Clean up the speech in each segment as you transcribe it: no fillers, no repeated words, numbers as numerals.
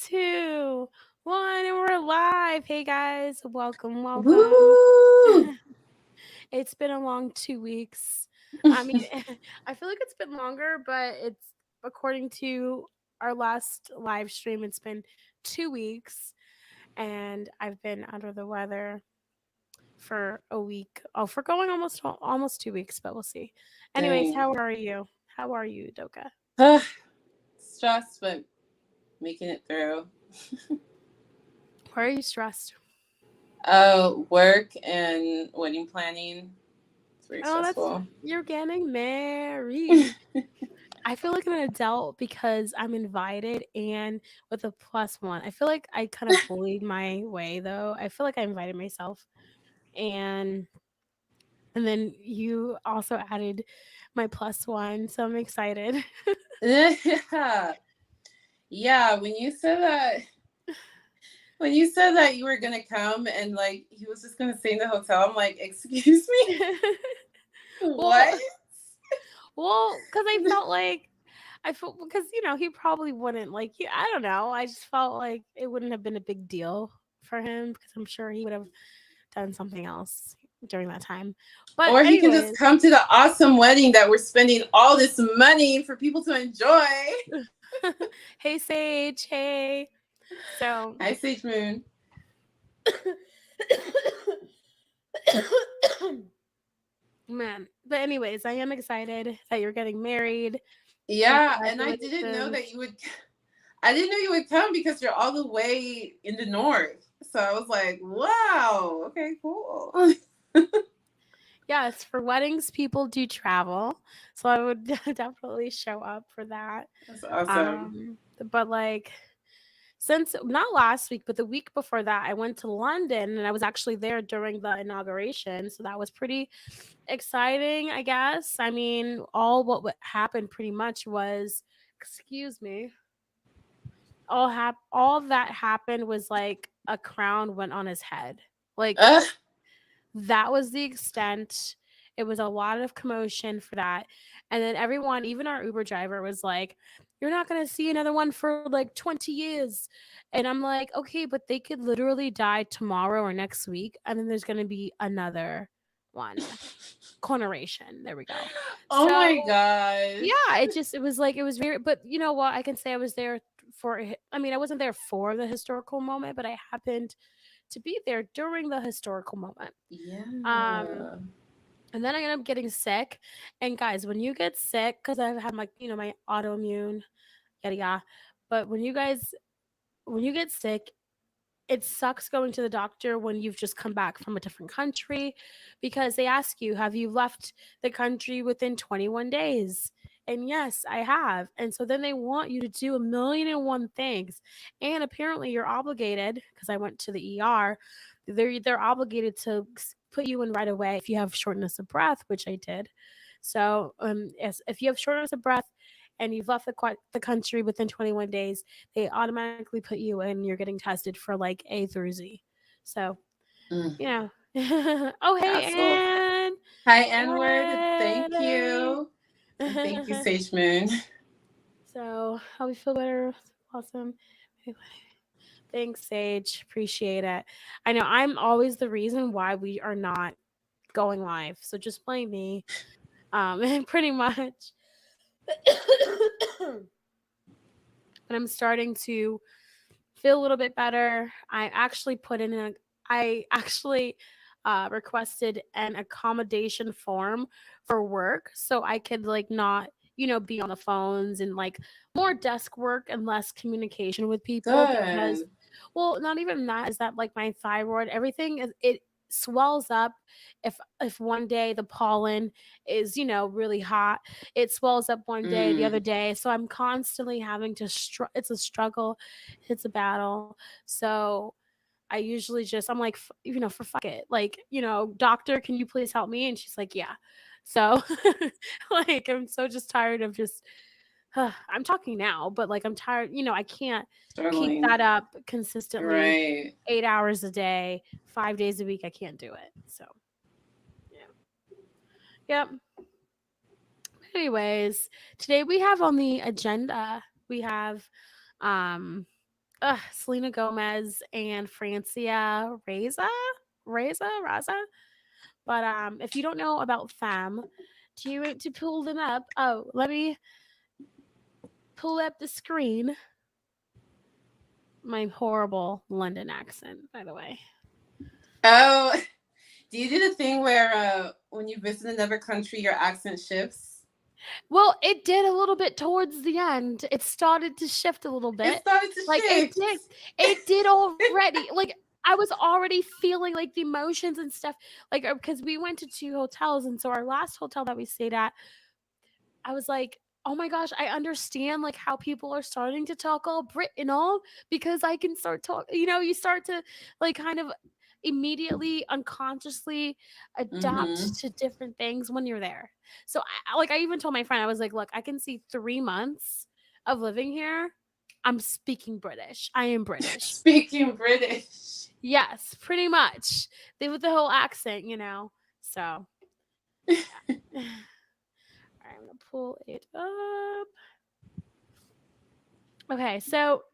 2, 1, and we're live. Hey guys, welcome. Woo! It's been a long 2 weeks. I mean, I feel like it's been longer, but it's according to our last live stream, it's been 2 weeks, and I've been under the weather for a week. Oh, for going almost 2 weeks, but we'll see. Anyways, Dang. how are you? How are you, Doka? Stressed, but making it through. Why are you stressed? Work and wedding planning. It's very Oh, stressful. you're getting married. I feel like an adult because I'm invited and with a plus one. I feel like I kind of bullied my way though. I feel like I invited myself and then you also added my plus one, so I'm excited. Yeah. Yeah, when you said that you were gonna come and like he was just gonna stay in the hotel, I'm like, excuse me? well, What? because I felt like I felt because he probably wouldn't like you. I don't know. I just felt like it wouldn't have been a big deal for him because I'm sure he would have done something else during that time. But Or he can just anyways, come to the awesome wedding that we're spending all this money for people to enjoy. hey Sage, hey. So Hi, Sage Moon. man, but anyways, I am excited that you're getting married. Yeah, and I didn't know Congratulations. that you would. I didn't know you would come because you're all the way in the north. So I was like, wow, okay, cool. Yes, for weddings, people do travel, so I would definitely show up for that. That's awesome. But like since not last week, but the week before that, I went to London and I was actually there during the inauguration. So that was pretty exciting, I guess. I mean, happened pretty much was, excuse me, all that happened was like a crown went on his head. Like Ugh. that was the extent. It was a lot of commotion for that. And then everyone, even our Uber driver, was like, "You're not going to see another one for like 20 years." And I'm like, okay, but they could literally die tomorrow or next week. And then there's going to be another one. Coronation. There we go. Oh So, my gosh. yeah, it was like, it was very, but you know what? I can say I was there I mean, I wasn't there for the historical moment, but I happened to be there during the historical moment. Um, Yeah. and then I ended up getting sick. And guys, when you get sick, because I've had my autoimmune, yada yada. But when you get sick, it sucks going to the doctor when you've just come back from a different country because they ask you, have you left the country within 21 days? And yes, I have. And so then they want you to do a million and one things. And apparently you're obligated, because I went to the ER, they're obligated to put you in right away if you have shortness of breath, which I did. So yes, if you have shortness of breath and you've left the country within 21 days, they automatically put you in. You're getting tested for like A through Z. So, Mm, you know. Oh, hey, hassle. Anne. Hi, N-word. Thank Hey. you. And thank you, Sage Moon. So, how we feel better? Awesome. Thanks, Sage. Appreciate it. I know I'm always the reason why we are not going live. So just blame me. Pretty much. But I'm starting to feel a little bit better. I actually requested an accommodation form for work so I could like not, be on the phones and like more desk work and less communication with people because Good. well, not even that is that like my thyroid, everything is it swells up if one day the pollen is really hot, it swells up one day, the other Mm. day, so I'm constantly having to it's a struggle, it's a battle. So I usually just I'm like, for fuck it, like, doctor, can you please help me? And she's like, yeah. So like I'm so just tired of just I'm talking now, but like I'm tired, I can't keep Struggling. that up consistently Right. 8 hours a day, 5 days a week. I can't do it. So yeah. Yep. Anyways, today we have on the agenda, we have um Selena Gomez and Francia Raisa. But if you don't know about them, do you want to pull them up? Oh, let me pull up the screen. My horrible London accent, by the way. Oh, do you do the thing where when you visit another country, your accent shifts? Well, it did a little bit towards the end. It started to shift a little It bit. started to Like it shift. did. It did already. Like I was already feeling like the emotions and stuff. Like because we went to two hotels, and so our last hotel that we stayed at, I was like, "Oh my gosh, I understand like how people are starting to talk all Brit and all because I can start talking." You start to like kind of immediately unconsciously adapt Mm-hmm. to different things when you're there. So I even told my friend I was like, "Look, I can see 3 months of living here. I'm speaking British. I am British." Speaking British. Yes, pretty much. They with the whole accent. So, yeah. All right, I'm gonna pull it up. Okay, so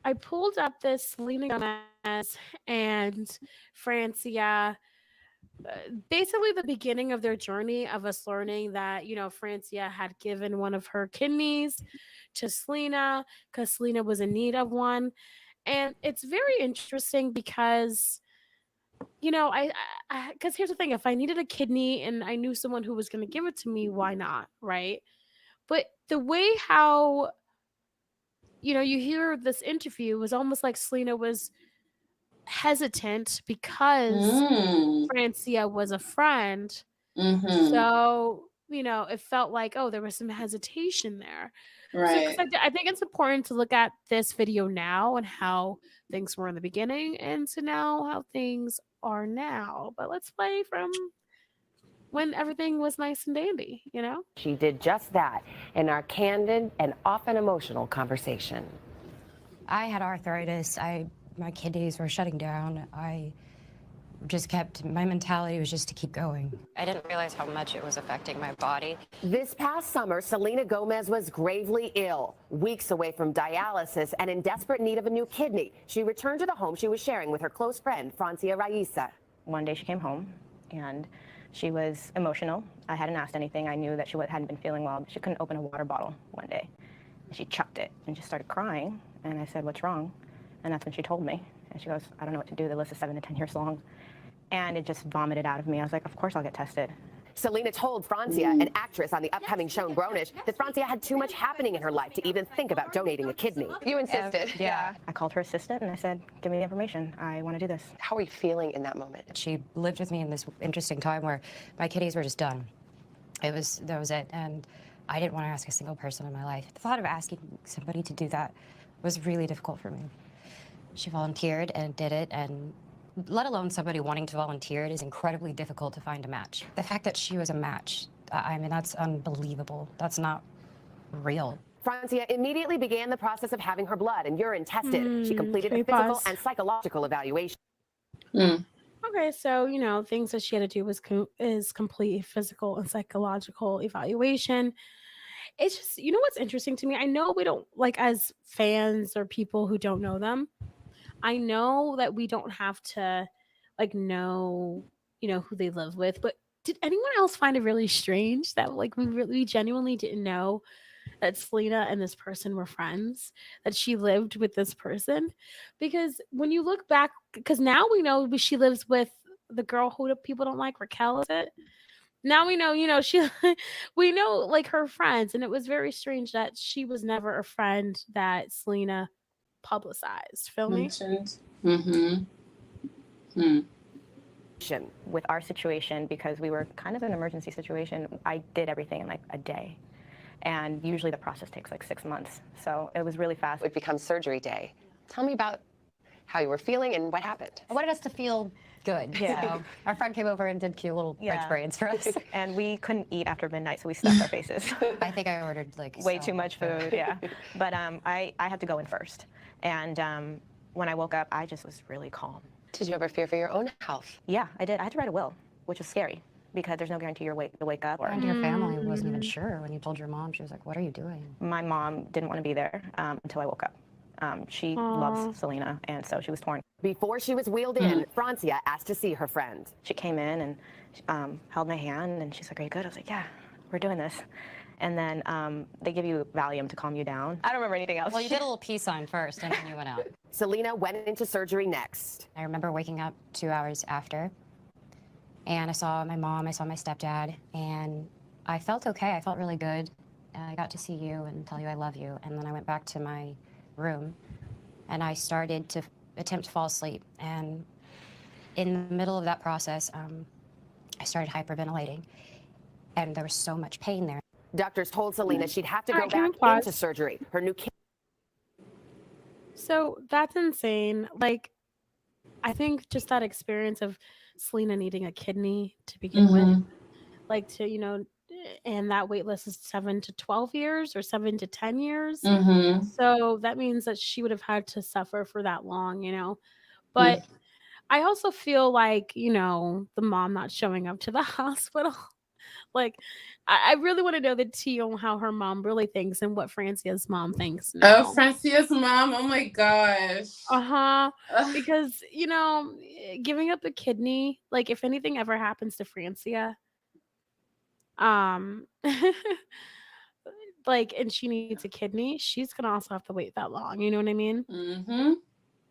I pulled up this Selena Gomez and Francia. Basically, the beginning of their journey of us learning that Francia had given one of her kidneys to Selena because Selena was in need of one, and it's very interesting because I because here's the thing: if I needed a kidney and I knew someone who was going to give it to me, why not, right? But the way how you hear this interview was almost like Selena was hesitant because Mm. Francia was a friend. Mm-hmm. So, it felt like, oh, there was some hesitation there. So, because Right. I think it's important to look at this video now and how things were in the beginning and to now how things are now. But let's play from when everything was nice and dandy. She did just that in our candid and often emotional conversation. I had arthritis. My kidneys were shutting down. My mentality was just to keep going. I didn't realize how much it was affecting my body. This past summer, Selena Gomez was gravely ill, weeks away from dialysis and in desperate need of a new kidney. She returned to the home she was sharing with her close friend, Francia Raisa. One day she came home and she was emotional. I hadn't asked anything. I knew that she hadn't been feeling well. She couldn't open a water bottle one day. She chucked it and just started crying. And I said, "What's wrong?" And that's when she told me. And she goes, "I don't know what to do. The list is 7 to 10 years long." And it just vomited out of me. I was like, of course I'll get tested. Selena told Francia, an actress on the upcoming show Grownish, that Francia had too much happening in her life to even think about donating a kidney. You insisted. Yeah. I called her assistant and I said, "Give me the information. I want to do this." How are you feeling in that moment? She lived with me in this interesting time where my kidneys were just done. That was it. And I didn't want to ask a single person in my life. The thought of asking somebody to do that was really difficult for me. She volunteered and did it, and let alone somebody wanting to volunteer, it is incredibly difficult to find a match. The fact that she was a match, I mean, that's unbelievable. That's not real. Francia immediately began the process of having her blood and urine tested. She completed a okay, physical pause. and psychological evaluation. Okay, so things that she had to do is complete a physical and psychological evaluation. It's just what's interesting to me. I know we don't like as fans or people who don't know them. I know that we don't have to know who they live with, but did anyone else find it really strange that we genuinely didn't know that Selena and this person were friends, that she lived with this person? Because when you look back, because now we know she lives with the girl who people don't like, Raquel, is it? Now we know, she we know like her friends, and it was very strange that she was never a friend that Selena publicized. Feel me? Mentioned. Mm-hmm. Hmm. With our situation, because we were kind of an emergency situation, I did everything in like a day. And usually the process takes like 6 months. So it was really fast. It becomes surgery day. Tell me about how you were feeling and what happened. I wanted us to feel good. Yeah. So our friend came over and did cute little French braids for us. And we couldn't eat after midnight, so we stuffed our faces. I think I ordered like Way so too much food, yeah. But I had to go in first. And when I woke up, I just was really calm. Did you ever fear for your own health? Yeah, I did. I had to write a will, which was scary because there's no guarantee you'll wake up. And your family wasn't even sure when you told your mom. She was like, "What are you doing?" My mom didn't want to be there until I woke up. She Aw. loves Selena, and so she was torn. Before she was wheeled in, Francia asked to see her friend. She came in and held my hand, and she's like, "Are you good?" I was like, "Yeah, we're doing this." And then they give you Valium to calm you down. I don't remember anything else. Well, you did a little peace sign first, and then you went out. Selena went into surgery next. I remember waking up 2 hours after, and I saw my mom, I saw my stepdad, and I felt okay. I felt really good. I got to see you and tell you I love you, and then I went back to my room, and I started to attempt to fall asleep. And in the middle of that process, I started hyperventilating, and there was so much pain there. Doctors told Selena she'd have to go Alright, can we back pause? into surgery. Her new kid. So that's insane. Like, I think just that experience of Selena needing a kidney to begin with, like to, and that wait list is 7 to 12 years or 7 to 10 years. So that means that she would have had to suffer for that long. But I also feel like, the mom not showing up to the hospital. Like, I really want to know the tea on how her mom really thinks and what Francia's mom thinks now. Oh, Francia's mom. Oh my gosh. Because, giving up a kidney, like if anything ever happens to Francia, like, and she needs a kidney, she's gonna also have to wait that long. You know what I mean?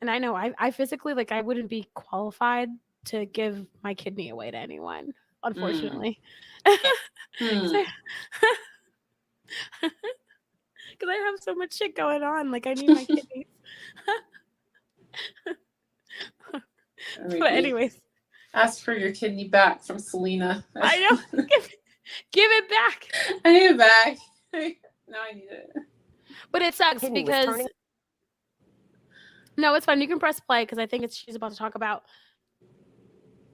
And I know I physically, like, I wouldn't be qualified to give my kidney away to anyone, unfortunately. Because I have so much shit going on. Like, I need my kidneys. But anyways, ask for your kidney back from Selena. I know. Give it back. I need it back. Now I need it. But it sucks Kidney was because turning- no, it's fine. You can press play because I think she's about to talk about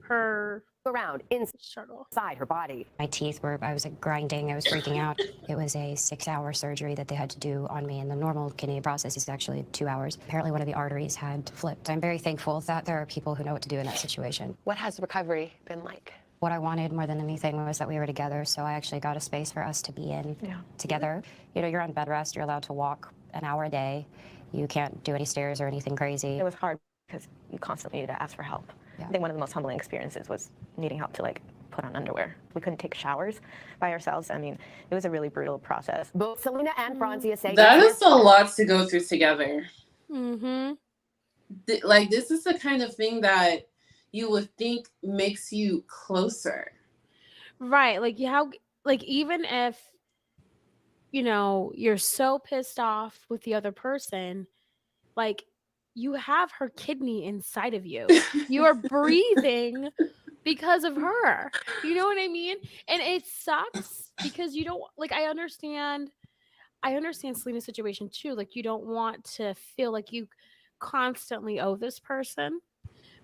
her around struggle inside her body. My teeth were, I was like grinding, I was freaking out. It was a 6-hour surgery that they had to do on me, and the normal kidney process is actually 2 hours. Apparently one of the arteries had flipped. I'm very thankful that there are people who know what to do in that situation. What has recovery been like? What I wanted more than anything was that we were together, so I actually got a space for us to be in together. You're on bed rest, you're allowed to walk an hour a day. You can't do any stairs or anything crazy. It was hard because you constantly needed to ask for help. I think one of the most humbling experiences was needing help to put on underwear. We couldn't take showers by ourselves. I mean, it was a really brutal process. Both Selena and Francia say that is a lot to go through together. Like, this is the kind of thing that you would think makes you closer. Right. Like, even if, you're so pissed off with the other person, like, you have her kidney inside of you. You are breathing because of her. You know what I mean? And it sucks because you don't, like, I understand Selena's situation too. Like, you don't want to feel like you constantly owe this person.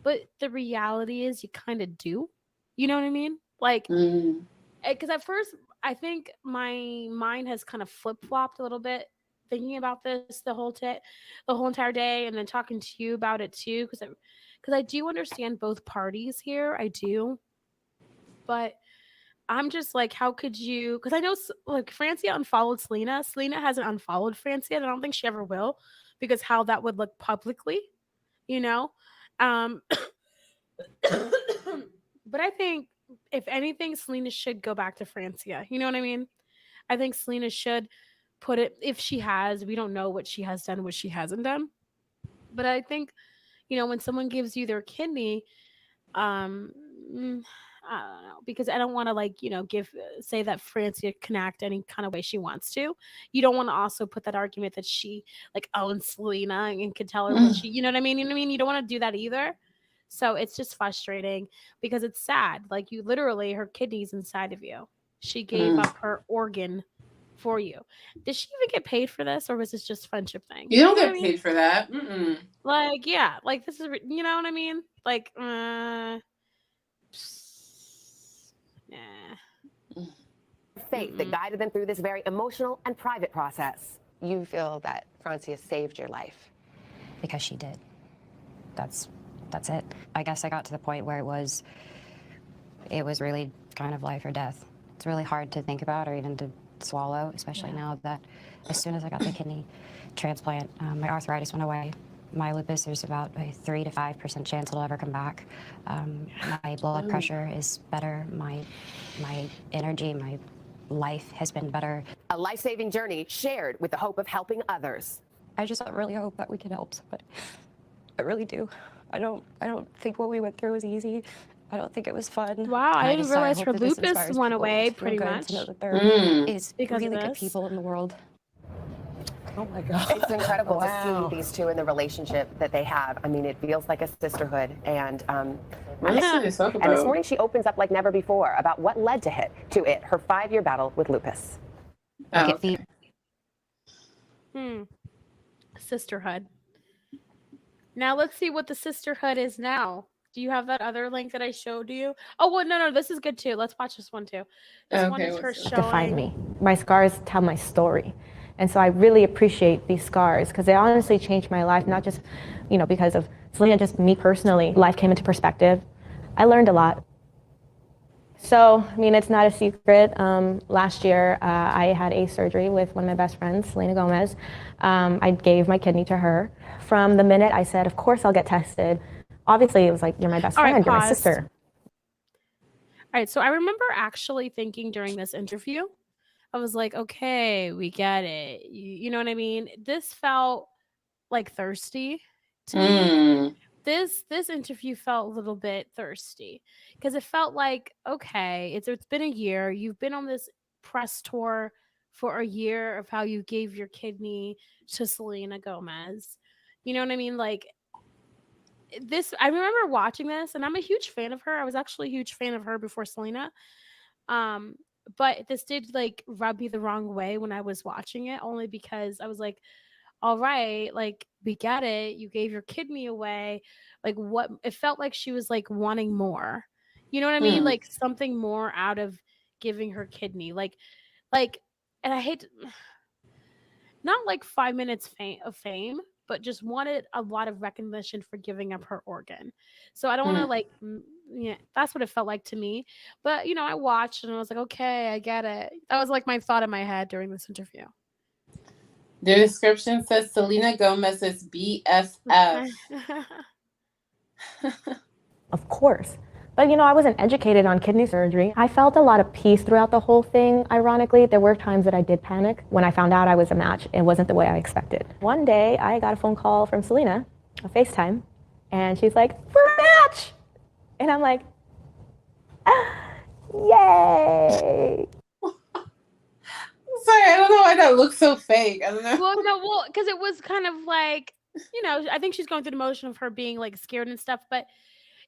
But the reality is you kind of do. You know what I mean? Like, because at first, I think my mind has kind of flip-flopped a little bit thinking about this the whole entire day, and then talking to you about it too, because I do understand both parties here. I do. But I'm just like, how could you? Because I know, like, Francia unfollowed Selena. Selena hasn't unfollowed Francia, and I don't think she ever will, because how that would look publicly, But I think, if anything, Selena should go back to Francia. You know what I mean? I think Selena should put it, if she has, we don't know what she has done, what she hasn't done. But I think, when someone gives you their kidney, I don't know, because I don't want to say that Francia can act any kind of way she wants to. You don't want to also put that argument that she owns Selena and can tell her what she, you know what I mean? You don't want to do that either. So it's just frustrating because it's sad. Like, you literally, her kidney's inside of you. She gave up her organ for you. Did she even get paid for this, or was this just a friendship thing? You don't get paid for that. Like, yeah, like, this is, you know what I mean? Like, faith that guided them through this very emotional and private process. You feel that Francia saved your life? Because she did. That's it. I guess I got to the point where it was really kind of life or death. It's really hard to think about or even to swallow, especially now that as soon as I got the kidney transplant, my arthritis went away. My lupus, there's about a 3 to 5% chance it'll ever come back. My blood pressure is better. My energy, my life has been better. A life-saving journey shared with the hope of helping others. I just really hope that we can help somebody. I really do. I don't think what we went through was easy. I don't think it was fun. Wow, I didn't realize her hope that this lupus inspires went people away to feel pretty good, much. to know that there is Because of really good this. people in the world. Oh my God. It's incredible Wow. to see these two in the relationship that they have. I mean, it feels like a sisterhood. And What else did they talk and this about? morning she opens up like never before about what led to it, her 5-year battle with lupus. Oh, Okay. Sisterhood. Now let's see what the sisterhood is now. Do you have that other link that I showed you? Oh, well, no, this is good too. Let's watch this one too. This one Okay, is her what's this? Define showing. me. My scars tell my story. And so I really appreciate these scars because they honestly changed my life, not just, because of Selena, just me personally. Life came into perspective. I learned a lot. So, it's not a secret. Last year, I had a surgery with one of my best friends, Selena Gomez. I gave my kidney to her. From the minute I said, of course I'll get tested, obviously it was like, you're my best All right, friend, you're my pause. sister. All right, so I remember actually thinking during this interview, I was like, okay, we get it. You know what I mean? This felt like thirsty to me. This interview felt a little bit thirsty because it felt like, okay, it's been a year. You've been on this press tour for a year of how you gave your kidney to Selena Gomez. You know what I mean? Like this, I remember watching this, and I'm a huge fan of her. I was actually a huge fan of her before Selena. But this did like rub me the wrong way when I was watching it, only because I was like, all right, like we get it. You gave your kidney away. Like what it felt like she was like wanting more. You know what I mean? Like something more out of giving her kidney. Like and I hate not like 5 minutes of fame, but just wanted a lot of recognition for giving up her organ. So I don't want to like, yeah, that's what it felt like to me. But I watched and I was like, okay, I get it. That was like my thought in my head during this interview. The description says Selena Gomez's BFF. Of course. But I wasn't educated on kidney surgery. I felt a lot of peace throughout the whole thing. Ironically, there were times that I did panic when I found out I was a match. It wasn't the way I expected. One day, I got a phone call from Selena, a FaceTime, and she's like, "We're a match!" And I'm like, yay! Sorry, I don't know why that looks so fake. I don't know. Well, because it was kind of like, I think she's going through the motion of her being like scared and stuff, but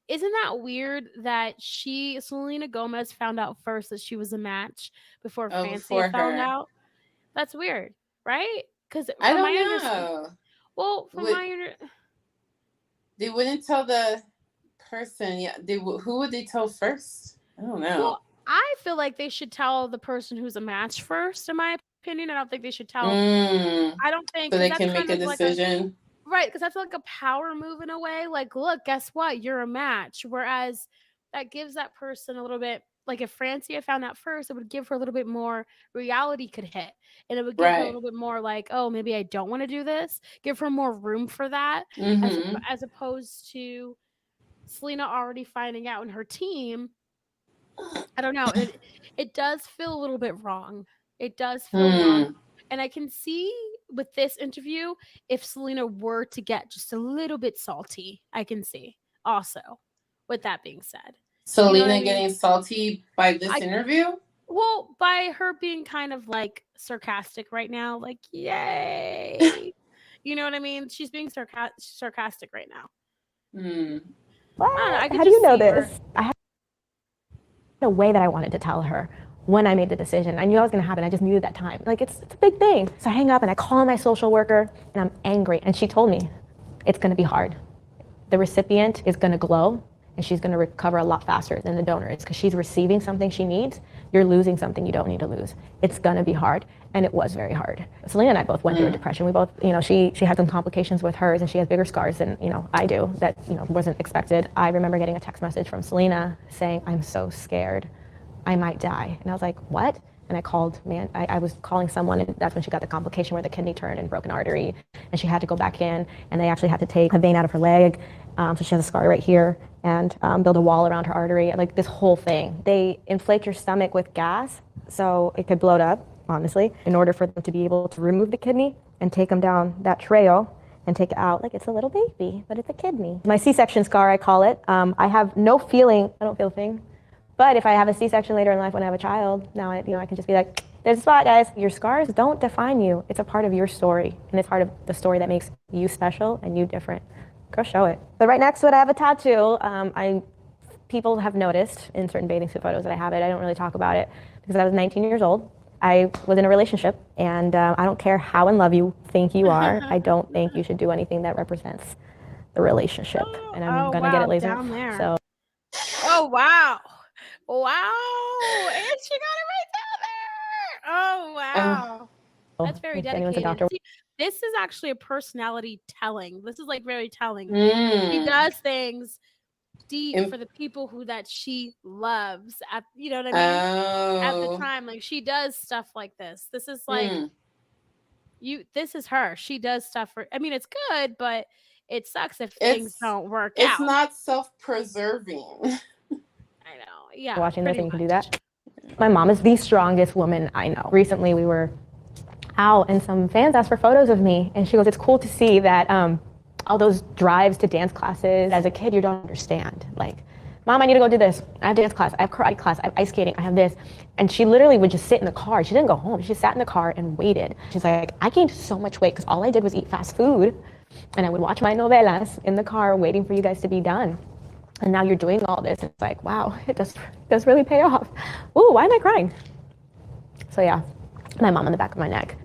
isn't that weird that Selena Gomez found out first that she was a match before FRANCIA found out? That's weird, right? Because I don't know. Well, they wouldn't tell the person. Yeah, who would they tell first? I don't know. Well, I feel like they should tell the person who's a match first, in my opinion. I don't think they should tell. I don't think so they can make a decision. Right, because I feel like a power move in a way. Like, look, guess what? You're a match. Whereas that gives that person a little bit, like if FRANCIA found out first, it would give her a little bit more reality could hit. And it would give her a little bit more like, oh, maybe I don't want to do this. Give her more room for that. As opposed to Selena already finding out in her team. I don't know. It does feel a little bit wrong. It does feel wrong. And I can see with this interview, if Selena were to get just a little bit salty, I can see also with that being said. Selena getting salty by this interview? Well, by her being kind of like sarcastic right now, like, yay. You know what I mean? She's being sarcastic right now. What? How do you know this? I had a way that I wanted to tell her when I made the decision. I knew it was going to happen. I just knew at that time. Like, it's a big thing. So I hang up and I call my social worker and I'm angry. And she told me it's going to be hard. The recipient is going to glow and she's going to recover a lot faster than the donor is because she's receiving something she needs. You're losing something you don't need to lose. It's going to be hard. And it was very hard. Selena and I both went through a depression. We both, she had some complications with hers and she has bigger scars than, I do that, wasn't expected. I remember getting a text message from Selena saying, "I'm so scared. I might die." And I was like, "What?" And I called, I was calling someone, and that's when she got the complication where the kidney turned and broke an artery, and she had to go back in, and they actually had to take a vein out of her leg, so she has a scar right here, and build a wall around her artery, like this whole thing. They inflate your stomach with gas, so it could bloat up, honestly, in order for them to be able to remove the kidney and take them down that trail and take it out like it's a little baby, but it's a kidney. My C-section scar, I call it. I have no feeling, I don't feel a thing. But if I have a C-section later in life when I have a child, now I can just be like, there's a spot, guys. Your scars don't define you. It's a part of your story, and it's part of the story that makes you special and you different. Go show it. But right next to it, I have a tattoo. People have noticed in certain bathing suit photos that I have it. I don't really talk about it because I was 19 years old. I was in a relationship, and I don't care how in love you think you are. I don't think you should do anything that represents the relationship. And I'm gonna get it laser. Down there. So. Oh wow. Wow, and she got it right down there. Oh wow, that's very dedicated. See, this is actually a personality telling. This is like very telling. She does things deep for the people that she loves. You know what I mean? At the time, like she does stuff like this. This is like This is her. She does stuff for. I mean, it's good, but it sucks if things don't work out. It's not self-preserving. I know. Yeah. Watching this and you can do that. My mom is the strongest woman I know. Recently we were out and some fans asked for photos of me, and she goes, it's cool to see that all those drives to dance classes as a kid you don't understand. Like, Mom, I need to go do this. I have dance class, I have karate class, I have ice skating, I have this. And she literally would just sit in the car. She didn't go home. She just sat in the car and waited. She's like, I gained so much weight because all I did was eat fast food, and I would watch my novelas in the car waiting for you guys to be done. And now you're doing all this. And it's like, wow, it does really pay off. Ooh, why am I crying? So yeah, my mom on the back of my neck.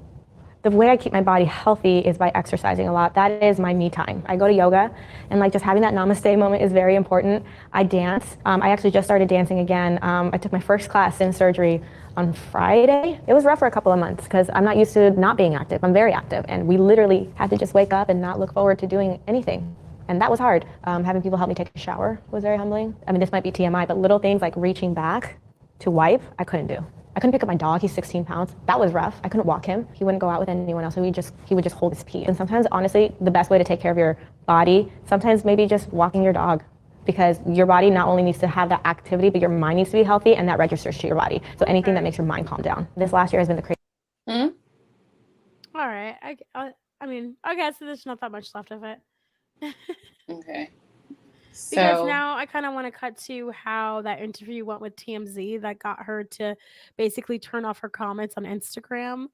The way I keep my body healthy is by exercising a lot. That is my me time. I go to yoga, and like just having that namaste moment is very important. I dance. I actually just started dancing again. I took my first class in surgery on Friday. It was rough for a couple of months because I'm not used to not being active. I'm very active, and we literally had to just wake up and not look forward to doing anything. And that was hard. Having people help me take a shower was very humbling. I mean, this might be TMI, but little things like reaching back to wipe, I couldn't do. I couldn't pick up my dog, he's 16 pounds. That was rough. I couldn't walk him. He wouldn't go out with anyone else. So he would just hold his pee. And sometimes, honestly, the best way to take care of your body, sometimes maybe just walking your dog, because your body not only needs to have that activity, but your mind needs to be healthy, and that registers to your body. So anything that makes your mind calm down. This last year has been the crazy. All right. I mean, I guess there's not that much left of it. Okay. So, because now I kind of want to cut to how that interview went with TMZ that got her to basically turn off her comments on Instagram.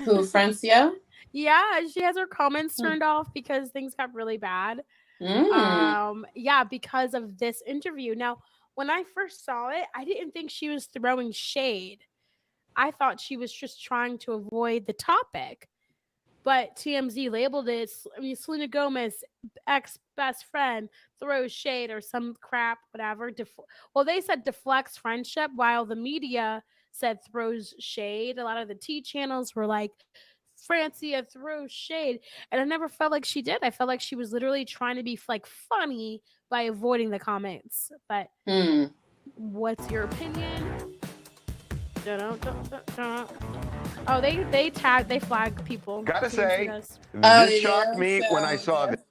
Who, Francia? Yeah, she has her comments turned off because things got really bad. Yeah, because of this interview. Now, when I first saw it, I didn't think she was throwing shade. I thought she was just trying to avoid the topic. But TMZ labeled it, I mean, Selena Gomez, ex-best friend, throws shade or some crap, whatever. Well, they said deflects friendship, while the media said throws shade. A lot of the T channels were like, Francia throws shade. And I never felt like she did. I felt like she was literally trying to be like funny by avoiding the comments. But what's your opinion? Oh, they flag people. Gotta say, this shocked me when I saw this.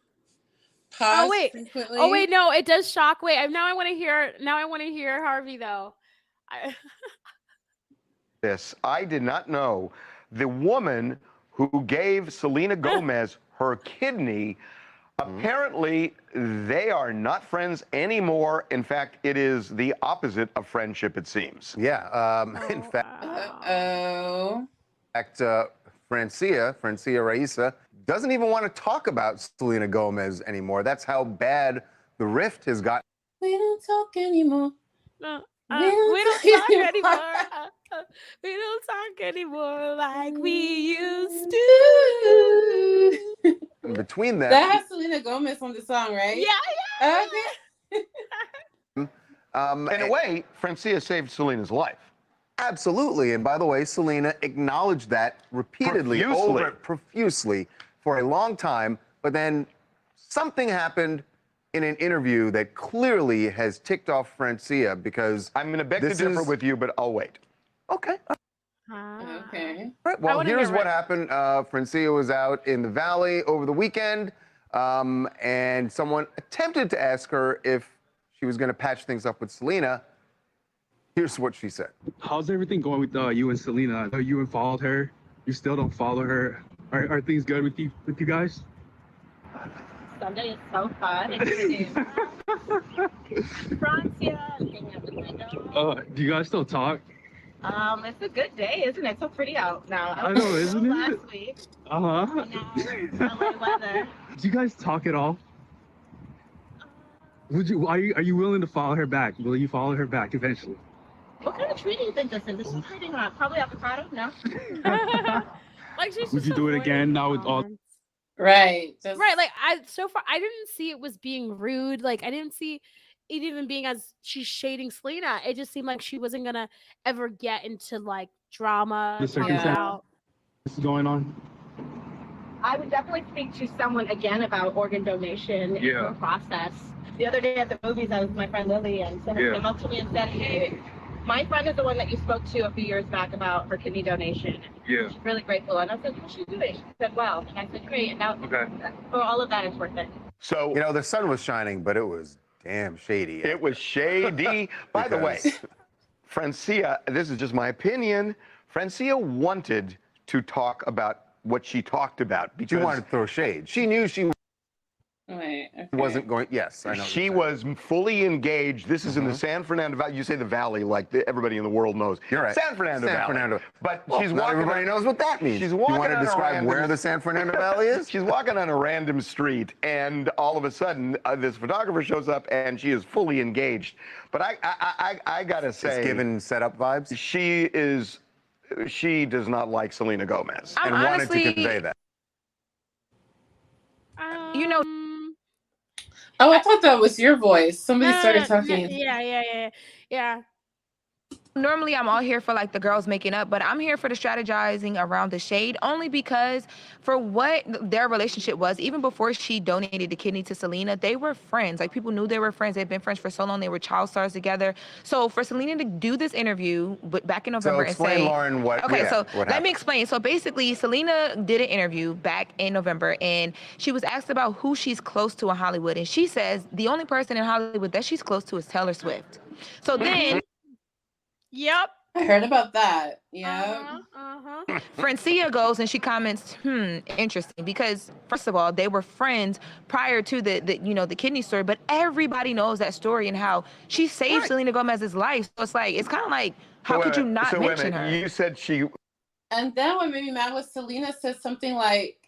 Oh wait, no, it does shock. Wait, now I want to hear Harvey though. I did not know the woman who gave Selena Gomez her kidney. Apparently, they are not friends anymore. In fact, it is the opposite of friendship, it seems. Yeah. In fact, Francia Raisa doesn't even want to talk about Selena Gomez anymore. That's how bad the rift has gotten. We don't talk anymore. We don't talk anymore. We don't talk anymore like we used to. Between them, that has Selena Gomez on the song, right? Yeah. Okay. In a way, Francia saved Selena's life. Absolutely. And by the way, Selena acknowledged that repeatedly, profusely for a long time. But then something happened in an interview that clearly has ticked off Francia, because I'm going to beg to differ with you, but I'll wait. Okay. Okay. Right, well, wanna here's hear what it. happened. Francia was out in the valley over the weekend, and someone attempted to ask her if she was going to patch things up with Selena. Here's what she said. How's everything going with you and Selena? I know you followed her. You still don't follow her. Are things good with you guys? Sunday is so fun. Francia, hanging out with my dog. Do you guys still talk? It's a good day, isn't it? It's so pretty out now. I know, isn't it? Last week. Uh-huh. Now, LA weather. Do you guys talk at all? Are you willing to follow her back? Will you follow her back eventually? What kind of tree do you think this is? This is pretty hot. Probably avocado? No. Like she's Would just you do it avoiding again now with all? comments. Right. Right, like so far I didn't see it was being rude. Like I didn't see it even being as she's shading Selena. It just seemed like she wasn't gonna ever get into like drama. The talk circumstance about- is going on. I would definitely speak to someone again about organ donation and the process. The other day at the movies, I was with my friend Lily, and someone came up to me and said, "Hey, my friend is the one that you spoke to a few years back about her kidney donation. Yeah. She's really grateful." And I said, "How's she doing?" She said, "Well." And I said, "Great." And now, for all of that, it's worth it. So, You know, the sun was shining, but it was damn shady. it was shady. By the way, Francia, this is just my opinion. Francia wanted to talk about what she talked about She because wanted to throw shade. She knew she Wait, okay. wasn't going. Yes, I know. she was fully engaged. This is in the San Fernando Valley. You say the valley like everybody in the world knows. You're right. San Fernando San Valley. Fernando. But Well, she's not walking. everybody knows what that means. She's You walking want to on a describe random- where the San Fernando Valley is? She's walking on a random street, and all of a sudden, this photographer shows up, and she is fully engaged. But I gotta say, It's given setup vibes. She does not like Selena Gomez, and wanted to convey that. You know, Oh, I thought that was your voice. Somebody started talking. Yeah. normally I'm all here for like the girls making up, but I'm here for the strategizing around the shade only because for what their relationship was, even before she donated the kidney to Selena, they were friends. Like people knew they were friends. They'd been friends for so long. They were child stars together. So for Selena to do this interview back in November and say, Lauren, what? Okay, so what let me explain. So basically, Selena did an interview back in November, and she was asked about who she's close to in Hollywood, and she says the only person in Hollywood that she's close to is Taylor Swift. So then, Yep. I heard about that. Yeah. Francia goes and she comments, interesting, because first of all, they were friends prior to the kidney story, but everybody knows that story and how she saved Selena Gomez's life. So it's like, it's kind of like, how could you not mention her? You said she. And then what made me mad was Selena said something like,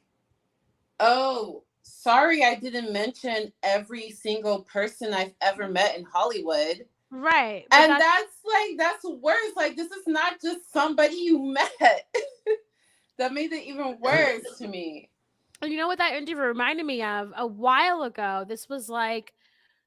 "Oh, sorry, I didn't mention every single person I've ever met in Hollywood." Right. And that's worse. Like, this is not just somebody you met. That made it even worse to me. And you know what that interview reminded me of? A while ago, this was like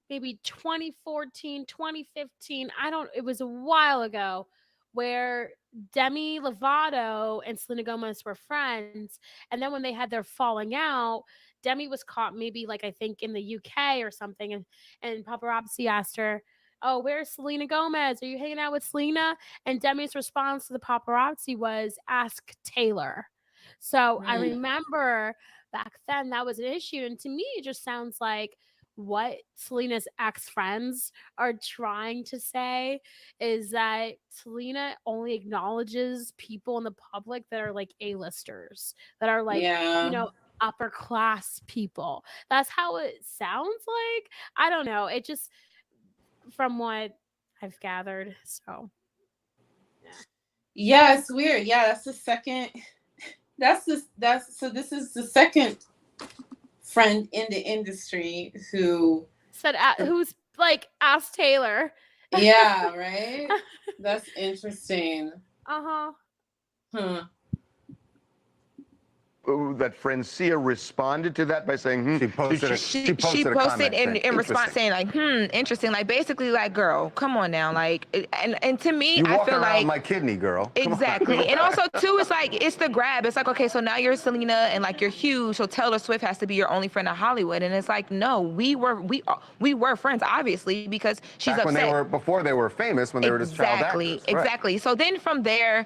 maybe 2014, 2015. It was a while ago, where Demi Lovato and Selena Gomez were friends. And then when they had their falling out, Demi was caught maybe like I think in the UK or something. And paparazzi asked her, "Oh, where's Selena Gomez? Are you hanging out with Selena?" And Demi's response to the paparazzi was, "Ask Taylor." So I remember back then that was an issue. And to me, it just sounds like what Selena's ex-friends are trying to say is that Selena only acknowledges people in the public that are like A-listers, that are like, upper class people. That's how it sounds like. I don't know. It just, from what I've gathered. So yeah, it's weird. Yeah, that's the second. So this is the second friend in the industry who said who's like asked Taylor. Yeah, right. That's interesting. that Francia responded to that by saying, She posted She a comment in response saying like, interesting. Like basically like, girl, come on now. Like, and to me, You I walking feel around like my kidney, girl. Come on. exactly. And also too, it's like, it's the grab. It's like, okay, so now you're Selena and like you're huge. So Taylor Swift has to be your only friend in Hollywood. And it's like, no, we were friends, obviously, because she's Back upset. before they were famous, when they were just child actors. Exactly. So then from there,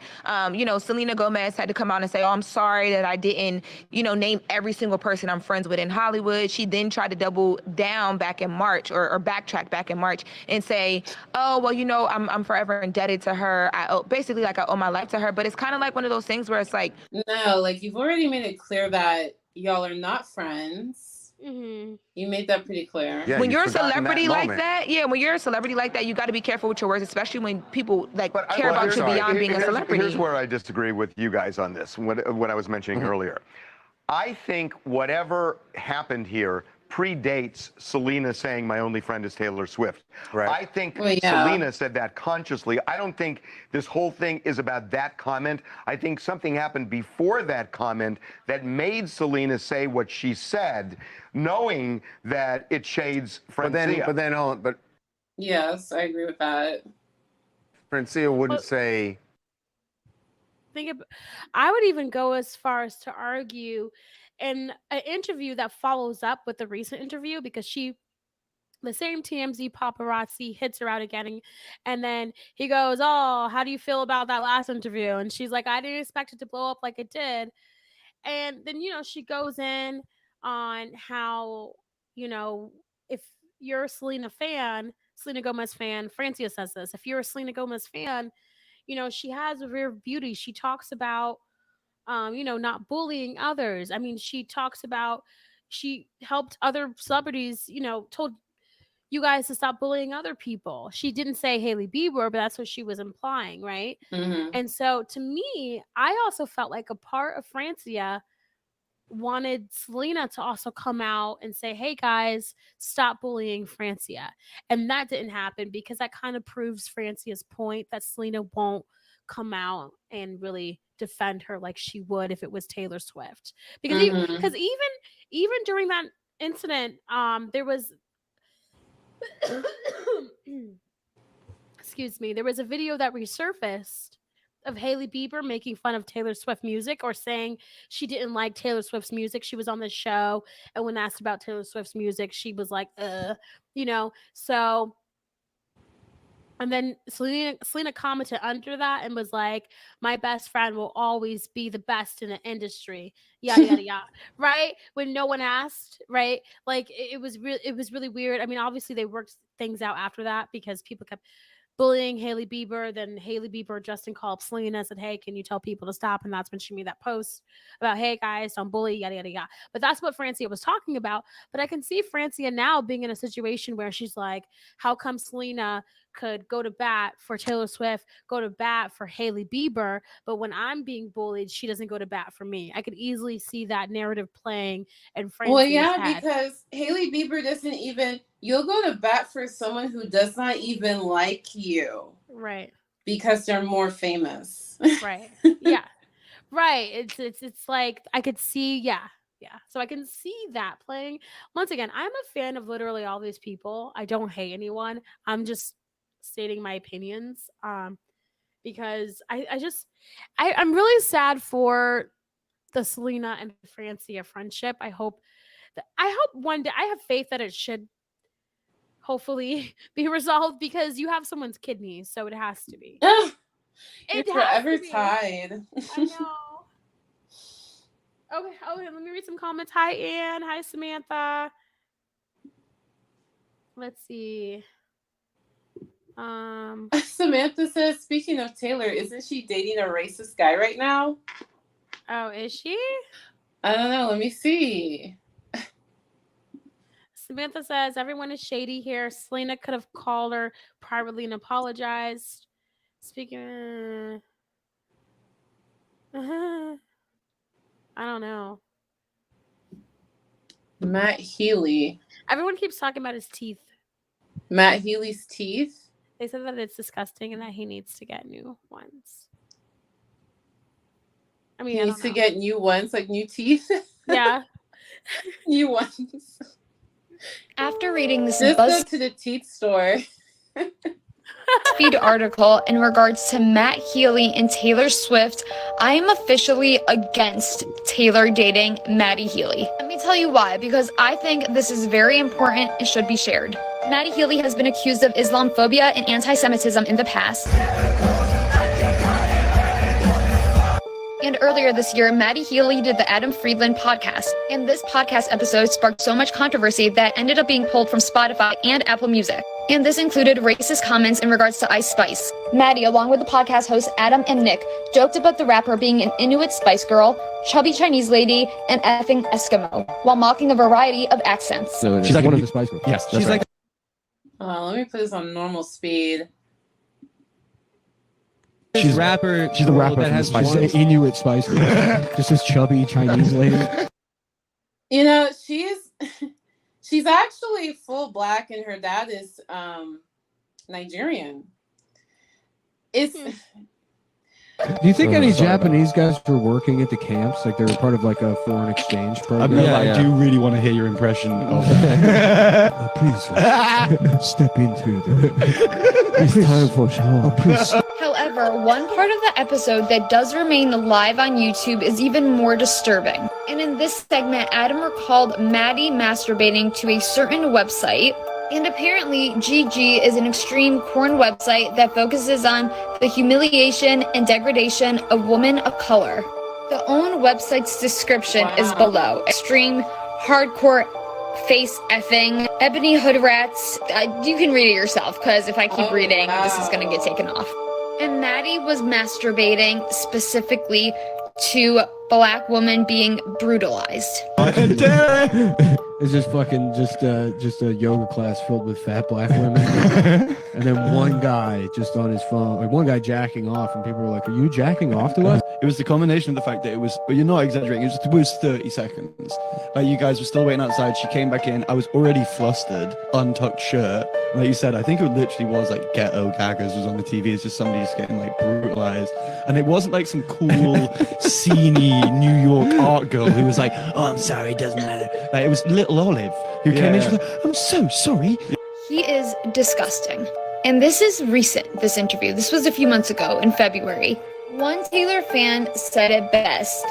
you know, Selena Gomez had to come out and say, oh, I'm sorry that I didn't, you know, name every single person I'm friends with in Hollywood. She then tried to double down back in March or backtrack back in March and say, oh, well, you know, I'm forever indebted to her. Basically like I owe my life to her. But it's kind of like one of those things where it's like, no, like you've already made it clear that y'all are not friends. Mm-hmm. You made that pretty clear. Yeah, when you're a celebrity like that, when you're a celebrity like that, you got to be careful with your words, especially when people like care about you beyond being a celebrity. Here's where I disagree with you guys on this, what I was mentioning earlier. I think whatever happened here predates Selena saying my only friend is Taylor Swift. Right. I think Selena said that consciously. I don't think this whole thing is about that comment. I think something happened before that comment that made Selena say what she said, knowing that it shades Francia. But yes, I agree with that. Francia wouldn't say. I would even go as far as to argue in an interview that follows up with the recent interview, because the same TMZ paparazzi hits her out again, and then he goes, oh, how do you feel about that last interview? And she's like, I didn't expect it to blow up like it did. And then, you know, she goes in on how, you know, if you're a Selena Gomez fan, Francia says this, if you're a Selena Gomez fan, you know, she has a rare beauty. She talks about, you know, not bullying others. I mean, she talks about she helped other celebrities, you know, told you guys to stop bullying other people. She didn't say Hailey Bieber, but that's what she was implying, right? Mm-hmm. And so to me, I also felt like a part of Francia wanted Selena to also come out and say, hey guys, stop bullying Francia. And that didn't happen, because that kind of proves Francia's point that Selena won't come out and really defend her like she would if it was Taylor Swift. Because even during that incident, there was excuse me, there was a video that resurfaced of Hailey Bieber making fun of Taylor Swift music, or saying she didn't like Taylor Swift's music. She was on the show, and when asked about Taylor Swift's music, she was like, you know. So, and then Selena commented under that and was like, my best friend will always be the best in the industry, yada yada yada. Right, when no one asked, right? Like it was really weird. I mean, obviously they worked things out after that, because people kept bullying Hailey Bieber. Then Hailey Bieber, Justin called up Selena and said, hey, can you tell people to stop? And that's when she made that post about, hey guys, don't bully, yada yada yada. But that's what Francia was talking about. But I can see Francia now being in a situation where she's like, how come Selena could go to bat for Taylor Swift, go to bat for Hailey Bieber, but when I'm being bullied, she doesn't go to bat for me? I could easily see that narrative playing in Francia's head. Because Hailey Bieber doesn't even, you'll go to bat for someone who does not even like you. Right. Because they're more famous. Right. Yeah. Right. It's like I could see, yeah. So I can see that playing. Once again, I'm a fan of literally all these people. I don't hate anyone. I'm just stating my opinions. Because I'm really sad for the Selena and Francia friendship. I hope one day, I have faith that it should hopefully be resolved, because you have someone's kidneys, so it has to be. It's forever tied. I know. Okay, let me read some comments. Hi, Ann. Hi, Samantha. Let's see. Samantha says, speaking of Taylor, isn't she dating a racist guy right now? Oh, is she? I don't know. Let me see. Samantha says, everyone is shady here. Selena could have called her privately and apologized. Speaking I don't know. Matt Healy. Everyone keeps talking about his teeth. Matt Healy's teeth? They said that it's disgusting and that he needs to get new ones. I mean, He I needs don't to know. get new ones, like new teeth. Yeah. New ones. After reading this Just go to the teeth store. BuzzFeed article in regards to Matt Healy and Taylor Swift, I am officially against Taylor dating Maddie Healy. Let me tell you why, because I think this is very important and should be shared. Maddie Healy has been accused of Islamophobia and anti-Semitism in the past. And earlier this year, Maddie Healy did the Adam Friedland podcast. And this podcast episode sparked so much controversy that ended up being pulled from Spotify and Apple Music. And this included racist comments in regards to Ice Spice. Maddie, along with the podcast hosts Adam and Nick, joked about the rapper being an Inuit Spice Girl, chubby Chinese lady, and effing Eskimo, while mocking a variety of accents. So she's like one of the Spice Girls. Yes, she's right. Let me put this on normal speed. She's rapper. She's the rapper that has Spice Inuit Spice Girl. Just this chubby Chinese lady. You know, she's actually full black, and her dad is Nigerian. It's. Do you think any Japanese guys were working at the camps? Like they were part of like a foreign exchange program? I do really want to hear your impression of please step into it's time for show. However, one part of the episode that does remain live on YouTube is even more disturbing. And in this segment, Adam recalled Maddie masturbating to a certain website. And apparently, GG is an extreme porn website that focuses on the humiliation and degradation of women of color. The own website's description is below. Extreme, hardcore, face effing, ebony hood rats. You can read it yourself, because if I keep reading, this is going to get taken off. And Maddie was masturbating specifically to black women being brutalized. It's just fucking just a yoga class filled with fat black women, and then one guy just on his phone, like one guy jacking off, and people were like, "Are you jacking off to us?" It was the combination of the fact that it was, but you're not exaggerating, it was 30 seconds. Like you guys were still waiting outside, she came back in, I was already flustered, untucked shirt. Like you said, I think it literally was like Ghetto Gaggers was on the TV, it's just somebody just getting like brutalized. And it wasn't like some cool, sceney New York art girl who was like, "Oh, I'm sorry, it doesn't matter." Like it was Little Olive who came in, she was like, "I'm so sorry." He is disgusting. And this is recent, this interview. This was a few months ago in February. One Taylor fan said it best.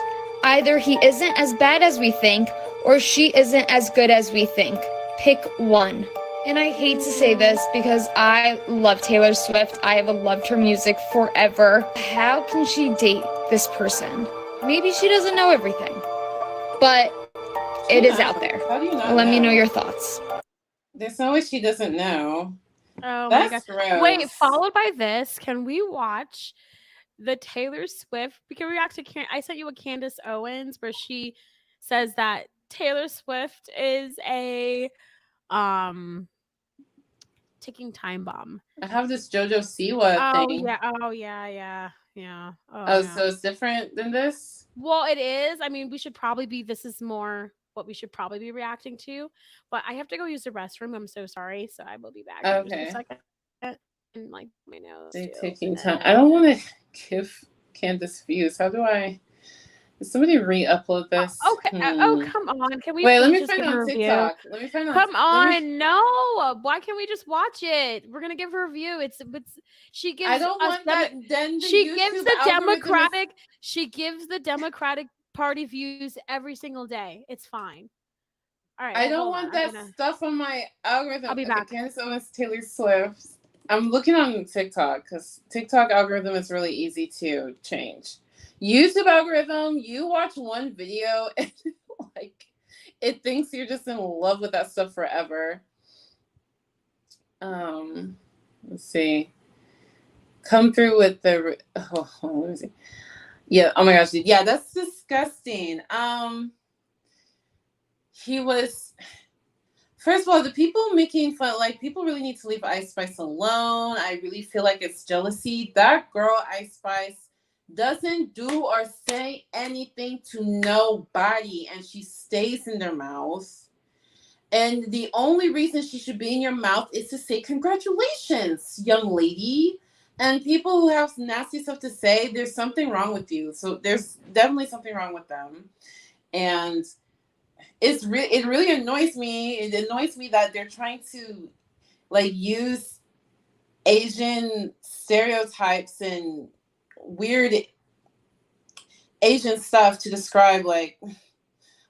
Either he isn't as bad as we think, or she isn't as good as we think. Pick one. And I hate to say this because I love Taylor Swift. I have loved her music forever. How can she date this person? Maybe she doesn't know everything, but it is out there. How do you not Let me know? know your thoughts. There's no way she doesn't know. Oh That's my gosh. gross. Wait, followed by this, can we watch the Taylor Swift? We can react to I sent you a Candace Owens where she says that Taylor Swift is a ticking time bomb. I have this JoJo Siwa thing. Yeah. So it's different than this? Well, it is. I mean, this is more what we should probably be reacting to, but I have to go use the restroom. I'm so sorry. So I will be back in just a second. And like my nose. Taking time. I don't want to give Candace views. How do I? Did somebody re-upload this? Okay. Oh, come on. Can we wait? Let me just find give her on a TikTok. review? Let me find on. Come on, no. Why can't we just watch it? We're gonna give her a review. She gives. I don't want that. Then She gives the Democratic. She gives the Democratic Party views every single day. It's fine. All right. I don't want that stuff on my algorithm. I'll be back. Candace Owens, Taylor Swift. I'm looking on TikTok because TikTok algorithm is really easy to change. YouTube algorithm, you watch one video and like it thinks you're just in love with that stuff forever. Let's see. Come through with the let me see. Yeah, oh my gosh, yeah, that's disgusting. He was, first of all, the people making fun, like, people really need to leave Ice Spice alone. I really feel like it's jealousy. That girl, Ice Spice, doesn't do or say anything to nobody, and she stays in their mouth. And the only reason she should be in your mouth is to say, congratulations, young lady. And people who have nasty stuff to say, there's something wrong with you. So there's definitely something wrong with them. And it really annoys me. It annoys me that they're trying to like use Asian stereotypes and weird Asian stuff to describe like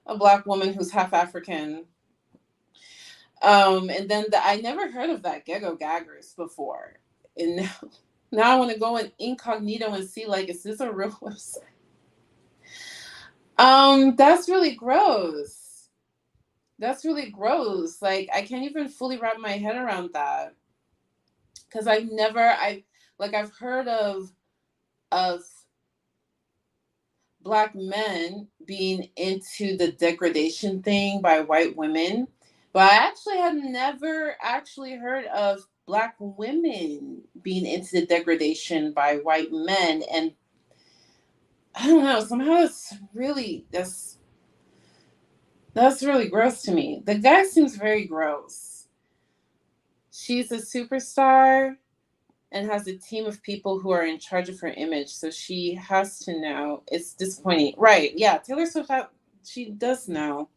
a Black woman who's half African. And then I never heard of that Gecko Gaggers before. And now I want to go in incognito and see, like, is this a real website? That's really gross. That's really gross. Like, I can't even fully wrap my head around that. Because I've heard of Black men being into the degradation thing by white women, but I actually had never actually heard of Black women being into the degradation by white men. And I don't know, somehow that's really gross to me. The guy seems very gross. She's a superstar and has a team of people who are in charge of her image, so she has to know. It's disappointing. Right, yeah, Taylor Swift, she does know.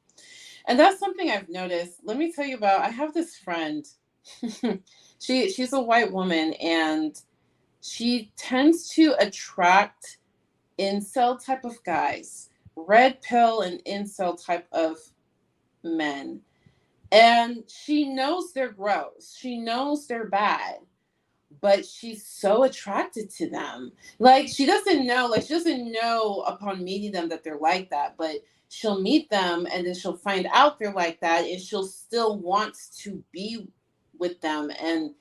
And that's something I've noticed. Let me tell you about, I have this friend. She's a white woman, and she tends to attract incel type of guys, red pill and incel type of men. And she knows they're gross. She knows they're bad, but she's so attracted to them. Like, she doesn't know upon meeting them that they're like that, but she'll meet them and then she'll find out they're like that, and she'll still want to be with them. And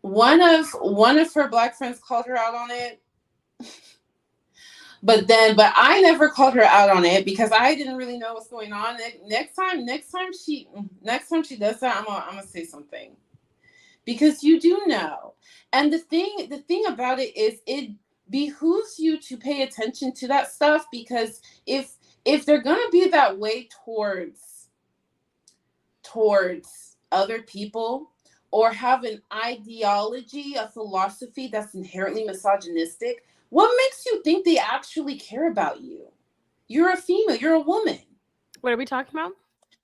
one of her Black friends called her out on it. But I never called her out on it because I didn't really know what's going on. Next time she does that, I'm gonna say something. Because you do know. And the thing about it is, it behooves you to pay attention to that stuff, because if they're gonna be that way towards other people, or have an ideology, a philosophy that's inherently misogynistic, what makes you think they actually care about you? You're a female, you're a woman. What are we talking about?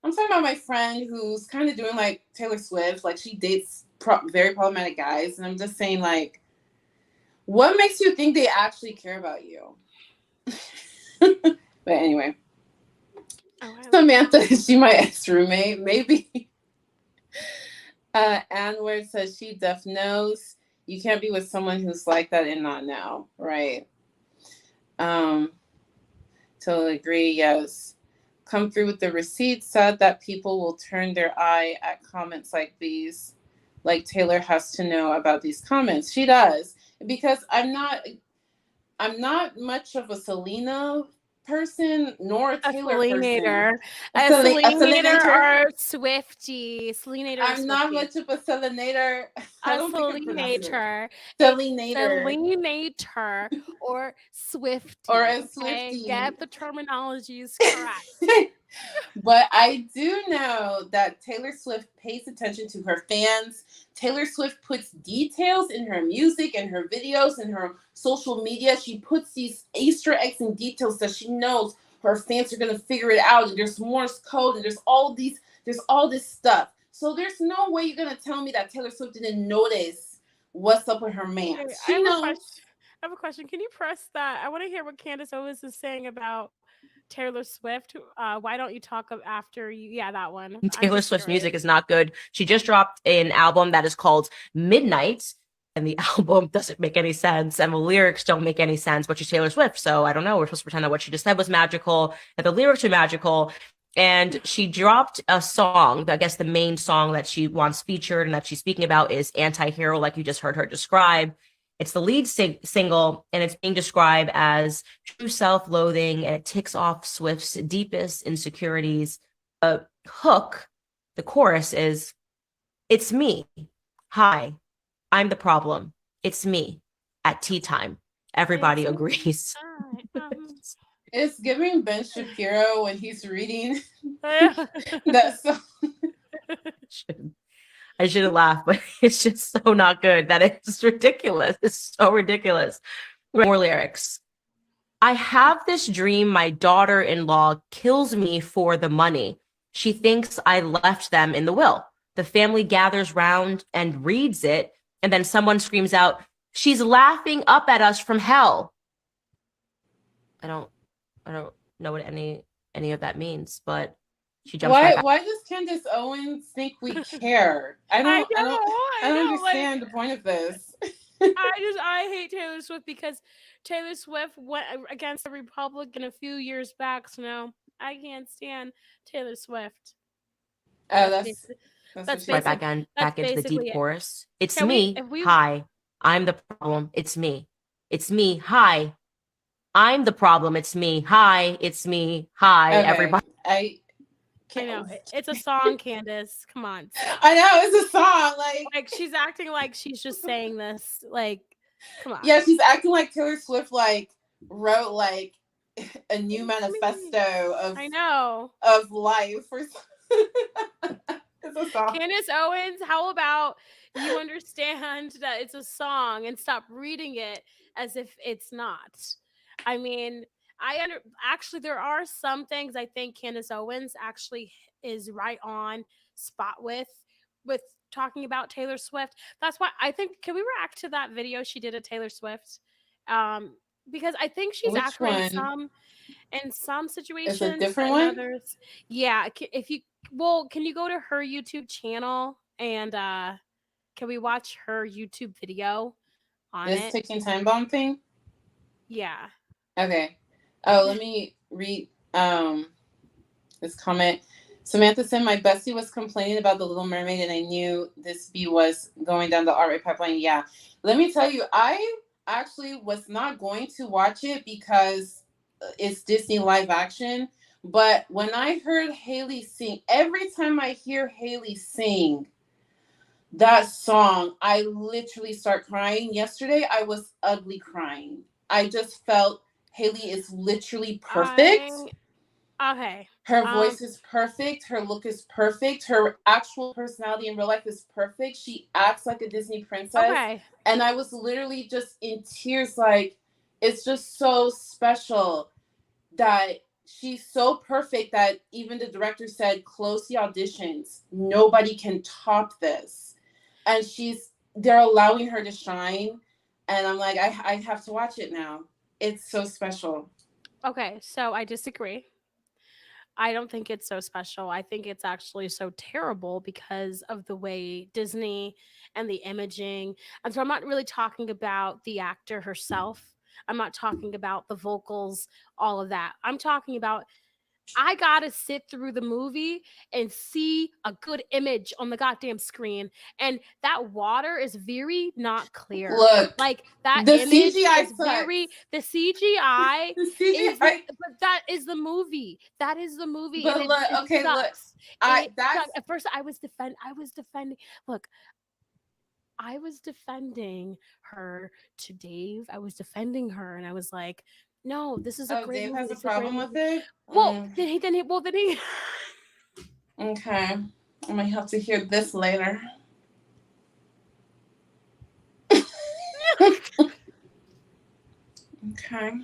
I'm talking about my friend who's kind of doing like Taylor Swift, like she dates very problematic guys, and I'm just saying, like, what makes you think they actually care about you? But anyway, Samantha, is she my ex-roommate? Maybe. Anwar says she def knows. You can't be with someone who's like that and not know, right? Totally agree. Yes. Come through with the receipts. Sad that people will turn their eye at comments like these. Like, Taylor has to know about these comments. She does, because I'm not much of a Selena person, nor a Taylor person. A Selenator or Swiftie. Selenator. I'm not much of a Selenator. A Selenator. Selenator or Swiftie. Or a Swiftie. Okay? Get the terminologies correct. But I do know that Taylor Swift pays attention to her fans. Taylor Swift puts details in her music and her videos and her social media. She puts these Easter eggs and details that she knows her fans are going to figure it out. And there's Morse code, and there's all this stuff. So there's no way you're going to tell me that Taylor Swift didn't notice what's up with her man. I have a question. Can you press that? I want to hear what Candace Owens is saying about Taylor Swift. Why don't you talk after you? Yeah, that one. Taylor Swift's music is not good. She just dropped an album that is called Midnight, and the album doesn't make any sense, and the lyrics don't make any sense, but she's Taylor Swift, so I don't know. We're supposed to pretend that what she just said was magical, that the lyrics are magical. And she dropped a song, I guess the main song that she wants featured and that she's speaking about is Anti-Hero, like you just heard her describe. It's the lead single, and it's being described as true self-loathing, and it ticks off Swift's deepest insecurities. Hook, the chorus is, "It's me. Hi, I'm the problem. It's me. At tea time." Everybody agrees. It's giving Ben Shapiro when he's reading that song. I shouldn't laugh, but it's just so not good that it's ridiculous. It's so ridiculous. More lyrics. I have this dream my daughter-in-law kills me for the money. She thinks I left them in the will. The family gathers round and reads it, and then someone screams out, "She's laughing up at us from hell." I don't know what any of that means, but she jumps right back. Why does Candace Owens think we care? I don't understand the point of this. I hate Taylor Swift because Taylor Swift went against the Republican a few years back, so now I can't stand Taylor Swift. Oh, that's right back into the deep chorus. It's me. We... Hi, I'm the problem. It's me. It's me. Hi, I'm the problem. It's me. Hi, it's me. Hi, okay. Everybody. I know it's a song, Candace. Come on. I know it's a song. Like she's acting like she's just saying this. Like, come on. Yeah, she's acting like Taylor Swift wrote a new manifesto of of life or something. It's a song. Candace Owens, how about you understand that it's a song and stop reading it as if it's not? I mean, actually there are some things I think Candace Owens actually is right on spot with talking about Taylor Swift. That's why I think, can we react to that video she did of Taylor Swift? Because I think she's Which actually one? in some situations. It's a different one? Others, yeah. Can you go to her YouTube channel and can we watch her YouTube video on this it? ticking time bomb thing? Yeah. Okay. Oh, let me read this comment. Samantha said, my bestie was complaining about The Little Mermaid and I knew this bee was going down the art pipeline. Yeah. Let me tell you, I actually was not going to watch it because it's Disney live action. But when I heard Haley sing, every time I hear Haley sing that song, I literally start crying. Yesterday, I was ugly crying. I just felt Haley is literally perfect. Okay. Her voice is perfect. Her look is perfect. Her actual personality in real life is perfect. She acts like a Disney princess. Okay. And I was literally just in tears. It's just so special that she's so perfect that even the director said, close the auditions. Nobody can top this. And they're allowing her to shine. And I'm like, I have to watch it now. It's so special. Okay, so I disagree. I don't think it's so special. I think it's actually so terrible because of the way Disney and the imaging. And so I'm not really talking about the actor herself. I'm not talking about the vocals, all of that. I'm talking about I gotta sit through the movie and see a good image on the goddamn screen, and that water is very not clear. Look, like that the image CGI is very the CGI. But that is the movie. That is the movie. But and look, it okay, sucks. look. At first, I was defending. Look. I was defending her to Dave. I was defending her, and I was like, "No, this is a great Dave movie. has a It's a great problem with movie." it. Well, then he. Okay, I might have to hear this later. Okay.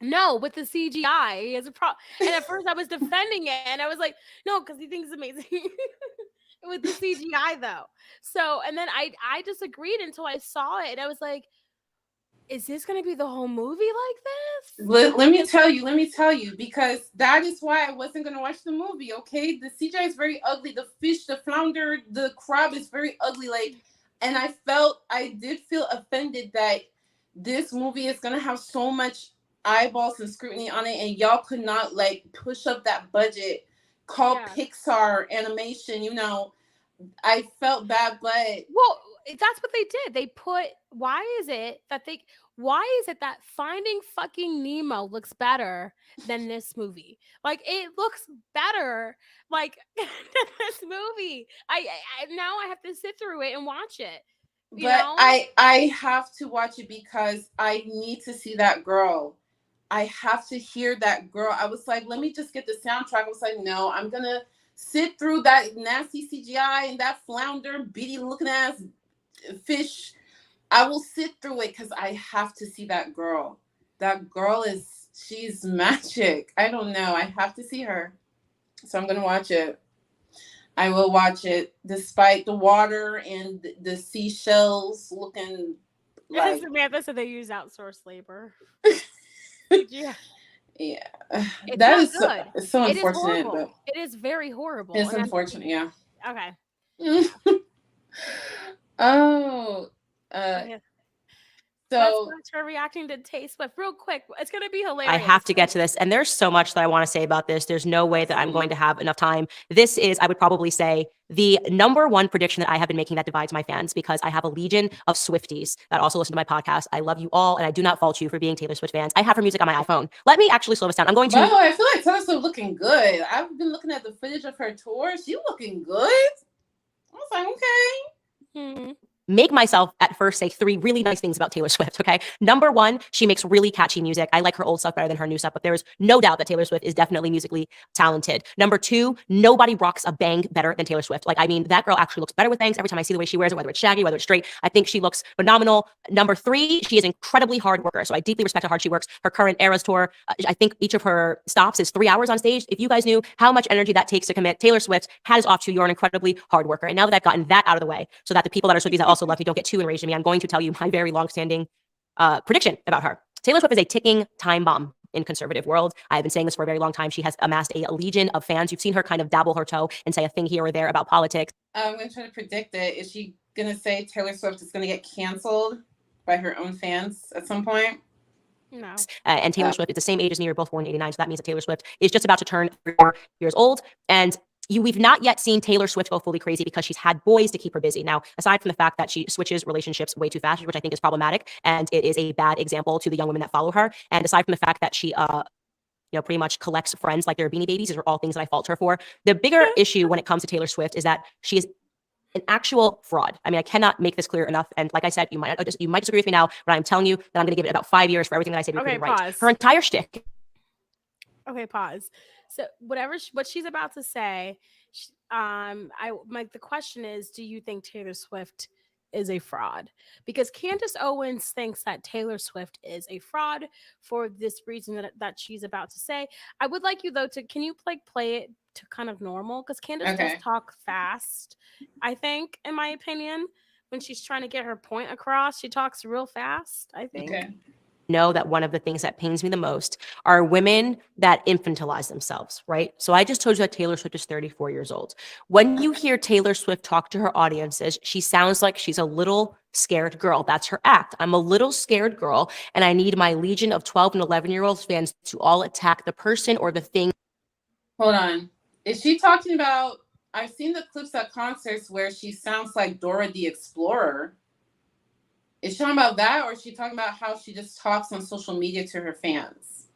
No, with the CGI is a problem. And at first I was defending it, and I was like, no, because he thinks it's amazing. With the CGI though. So, and then I disagreed until I saw it, and I was like, is this going to be the whole movie like this? Let me tell you, because that is why I wasn't going to watch the movie, okay? The CGI is very ugly. The fish, the flounder, the crab is very ugly. And I did feel offended that this movie is going to have so much eyeballs and scrutiny on it, and y'all could not push up that budget. Call Pixar animation, I felt bad, but that's what they did. They put why is it that Finding fucking Nemo looks better than this movie? It looks better than this movie. I now I have to sit through it and watch it. But I have to watch it because I need to see that girl. I have to hear that girl. I was like, let me just get the soundtrack. I was like, no, I'm gonna sit through that nasty CGI and that flounder, beady looking ass fish. I will sit through it because I have to see that girl. That girl she's magic. I don't know. I have to see her. So I'm gonna watch it. I will watch it despite the water and the seashells looking like. Samantha said they use outsourced labor. Yeah. Yeah. It's That not is good. it's so It is unfortunate. horrible. But It is very horrible. it's unfortunate, yeah. Okay. Oh. Okay. So let's start reacting to Taste Swift real quick. It's gonna be hilarious. I have to get to this. And there's so much that I want to say about this. There's no way that I'm going to have enough time. This is, I would probably say, the #1 prediction that I have been making that divides my fans, because I have a legion of Swifties that also listen to my podcast. I love you all, and I do not fault you for being Taylor Swift fans. I have her music on my iPhone. Let me actually slow this down. I'm going to. By the way, I feel like Taylor Swift looking good. I've been looking at the footage of her tour. She looking good. I was like, okay. Make myself at first say 3 really nice things about Taylor Swift, okay? #1, she makes really catchy music. I like her old stuff better than her new stuff, but there is no doubt that Taylor Swift is definitely musically talented. #2, nobody rocks a bang better than Taylor Swift. Like, I mean, that girl actually looks better with bangs every time I see the way she wears it, whether it's shaggy, whether it's straight. I think she looks phenomenal. #3, she is incredibly hard worker, so I deeply respect how hard she works. Her current Eras tour, I think each of her stops is 3 hours on stage. If you guys knew how much energy that takes to commit, Taylor Swift has off to, you're an incredibly hard worker. And now that I've gotten that out of the way, so that the people that are Swifties that also love me don't get too enraged at me, I'm going to tell you my very long-standing prediction about her. Taylor Swift is a ticking time bomb in conservative world. I've been saying this for a very long time. She has amassed a legion of fans. You've seen her kind of dabble her toe and say a thing here or there about politics. I'm going to try to predict it. Is she going to say Taylor Swift is going to get canceled by her own fans at some point? No. And Taylor Swift is the same age as me. We're both born in '89, so that means that Taylor Swift is just about to turn 4 years old. And we've not yet seen Taylor Swift go fully crazy because she's had boys to keep her busy. Now, aside from the fact that she switches relationships way too fast, which I think is problematic, and it is a bad example to the young women that follow her, and aside from the fact that she pretty much collects friends like they're Beanie Babies, these are all things that I fault her for. The bigger issue when it comes to Taylor Swift is that she is an actual fraud. I mean, I cannot make this clear enough. And like I said, you might disagree with me now, but I'm telling you that I'm going to give it about 5 years for everything that I say to be right. Pause. Her entire shtick. Okay, pause. So what she's about to say, the question is, do you think Taylor Swift is a fraud? Because Candace Owens thinks that Taylor Swift is a fraud for this reason that she's about to say. I would like you though can you play it to kind of normal, because Candace does talk fast. I think, in my opinion, when she's trying to get her point across, she talks real fast. I think. Okay. Know that one of the things that pains me the most are women that infantilize themselves, right? So I just told you that Taylor Swift is 34 years old. When you hear Taylor Swift talk to her audiences, she sounds like she's a little scared girl. That's her act. I'm a little scared girl, and I need my legion of 12 and 11-year-old fans to all attack the person or the thing. Hold on. Is she talking about, I've seen the clips at concerts where she sounds like Dora the Explorer. Is she talking about that, or is she talking about how she just talks on social media to her fans?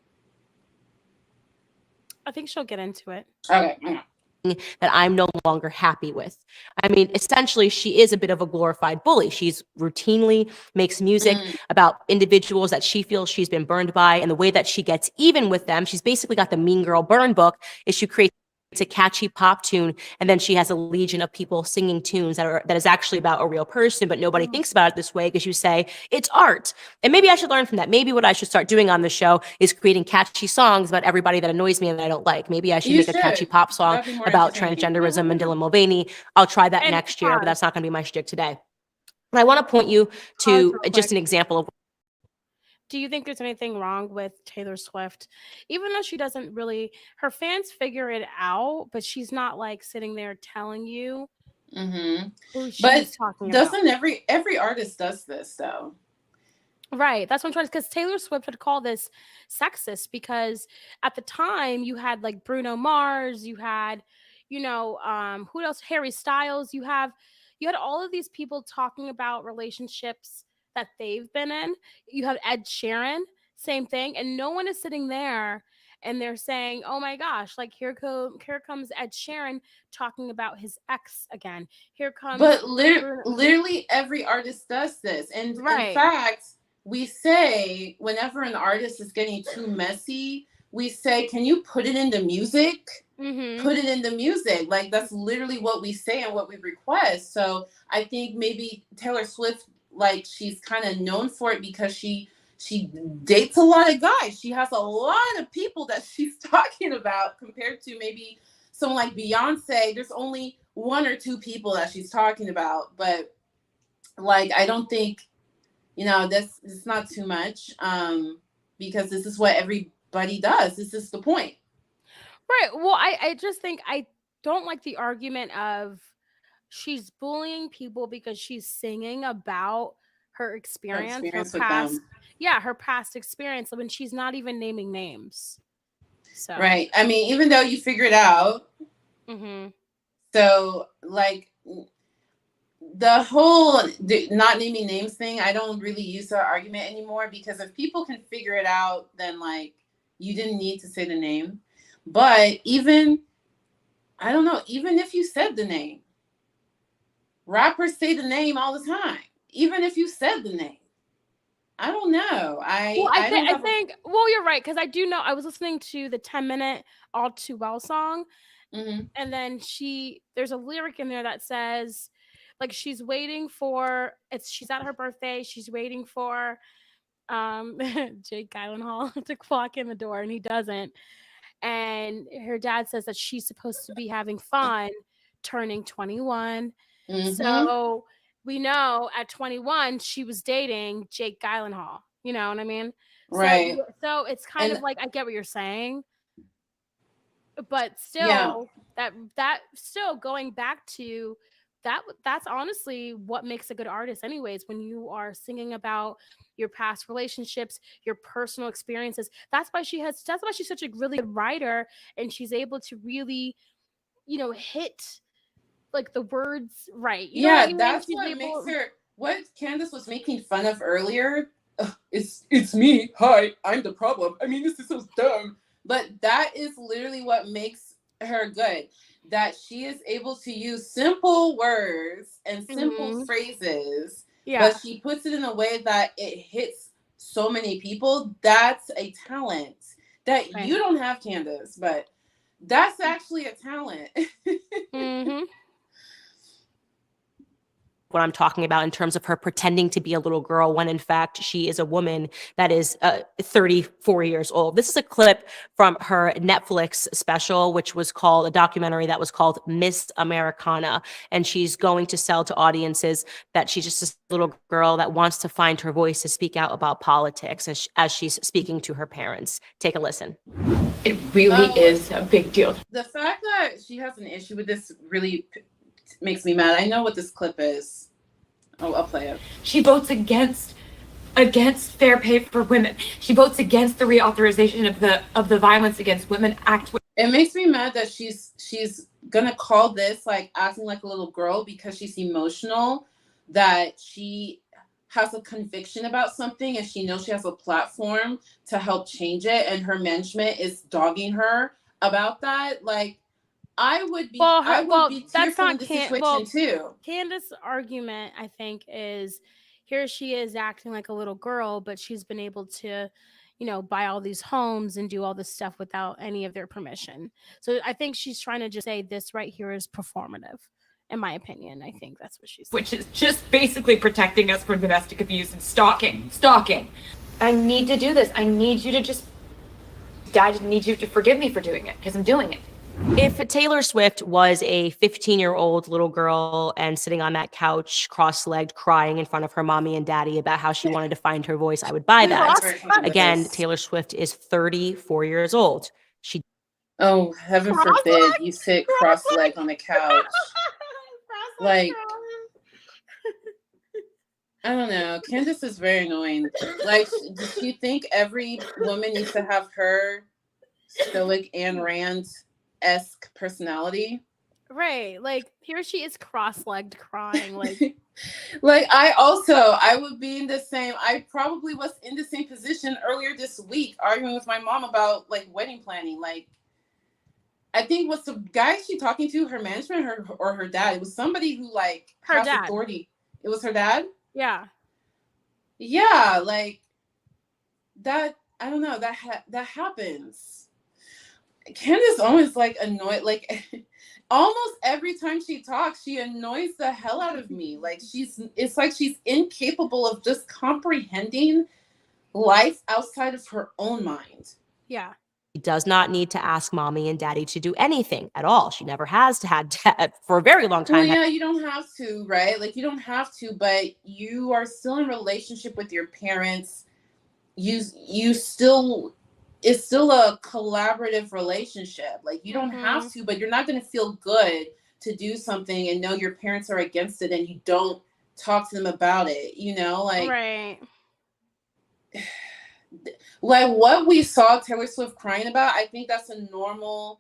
I think she'll get into it. Okay. That I'm no longer happy with. I mean, essentially, she is a bit of a glorified bully. She's routinely makes music about individuals that she feels she's been burned by, and the way that she gets even with them, she's basically got the Mean Girl burn book, is she creates a catchy pop tune, and then she has a legion of people singing tunes that is actually about a real person, but nobody thinks about it this way because you say it's art. And maybe I should learn from that. Maybe what I should start doing on the show is creating catchy songs about everybody that annoys me and that I don't like. Maybe I should make a catchy pop song about transgenderism and Dylan Mulvaney. I'll try that next year, but that's not going to be my shtick today. And I want to point you to just an example of. Do you think there's anything wrong with Taylor Swift? Even though she doesn't really, her fans figure it out, but she's not like sitting there telling you who she's talking about. Doesn't every artist does this though? Right. That's what I'm trying to, because Taylor Swift would call this sexist, because at the time you had like Bruno Mars, you had, who else? Harry Styles. You had all of these people talking about relationships that they've been in. You have Ed Sheeran, same thing. And no one is sitting there and they're saying, oh my gosh, like here comes Ed Sheeran talking about his ex again. Here comes But literally every artist does this. And in fact, we say whenever an artist is getting too messy, we say, can you put it into music? Put it into music. Like that's literally what we say and what we request. So I think maybe Taylor Swift, like she's kind of known for it because she dates a lot of guys. She has a lot of people that she's talking about compared to maybe someone like Beyonce. There's only 1 or 2 people that she's talking about. But like, I don't think, it's not too much because this is what everybody does. This is the point. Right. Well, I just think I don't like the argument of she's bullying people because she's singing about her experience her past. Yeah, her past experience when she's not even naming names. So right. I mean, even though you figure it out. So like the whole not naming names thing, I don't really use that argument anymore because if people can figure it out, then like you didn't need to say the name. But even, I don't know, even if you said the name, rappers say the name all the time. Even if you said the name, I don't know. I think well, you're right because I do know. I was listening to the 10-minute All Too Well song, and then there's a lyric in there that says, like she's waiting for she's at her birthday. She's waiting for Jake Gyllenhaal to walk in the door, and he doesn't. And her dad says that she's supposed to be having fun turning 21. So we know at 21 she was dating Jake Gyllenhaal. You know what I mean? Right. So it's kind of like I get what you're saying, but still that still going back to that's honestly what makes a good artist anyways, when you are singing about your past relationships, your personal experiences. That's why she's such a really good writer, and she's able to really hit like the words right. You know what I mean? That's what makes her what Candace was making fun of earlier. It's me. Hi, I'm the problem. I mean, this is so dumb. But that is literally what makes her good. That she is able to use simple words and simple phrases, but she puts it in a way that it hits so many people. That's a talent that you don't have, Candace, but that's actually a talent. What I'm talking about in terms of her pretending to be a little girl when in fact she is a woman that is 34 years old. This is a clip from her Netflix special, which was called a documentary that was called Miss Americana. And she's going to sell to audiences that she's just a little girl that wants to find her voice to speak out about politics as she's speaking to her parents. Take a listen. It really is a big deal. The fact that she has an issue with this really makes me mad. I know what this clip is. I'll play it. She votes against fair pay for women. She votes against the reauthorization of the Violence Against Women Act. It makes me mad that she's gonna call this like acting like a little girl because she's emotional, that she has a conviction about something and she knows she has a platform to help change it, and her management is dogging her about that. Like, I would be tearful in this situation too. Candace's argument, I think, is here she is acting like a little girl, but she's been able to, buy all these homes and do all this stuff without any of their permission. So I think she's trying to just say this right here is performative. In my opinion, I think that's what she's saying. Which is just basically protecting us from domestic abuse and stalking. I need to do this. I need you to Dad, I need you to forgive me for doing it because I'm doing it. If Taylor Swift was a 15-year-old little girl and sitting on that couch, cross-legged, crying in front of her mommy and daddy about how she wanted to find her voice, I would buy that. Again, Taylor Swift is 34 years old. Oh, heaven forbid you sit cross-legged on the couch. Like, I don't know. Candace is very annoying. Like, does she think every woman needs to have her stoic Ayn Rand-esque personality? Right. Like here she is cross-legged crying. Like Like I would be in the same, I probably was in the same position earlier this week arguing with my mom about like wedding planning. Like I think was the guy she talking to, her management, or her dad. It was somebody who like her has dad. authority. It was her dad? Yeah. Yeah, like that, I don't know, that happens. Candace Owens like annoyed, like almost every time she talks, she annoys the hell out of me. Like it's like she's incapable of just comprehending life outside of her own mind. Yeah. She does not need to ask mommy and daddy to do anything at all. She never has had for a very long time. Well, yeah, you don't have to, right? Like you don't have to, but you are still in relationship with your parents. You still, it's still a collaborative relationship. Like you don't have to, but you're not going to feel good to do something and know your parents are against it and you don't talk to them about it, you know? Like, right. Like what we saw Taylor Swift crying about, I think that's a normal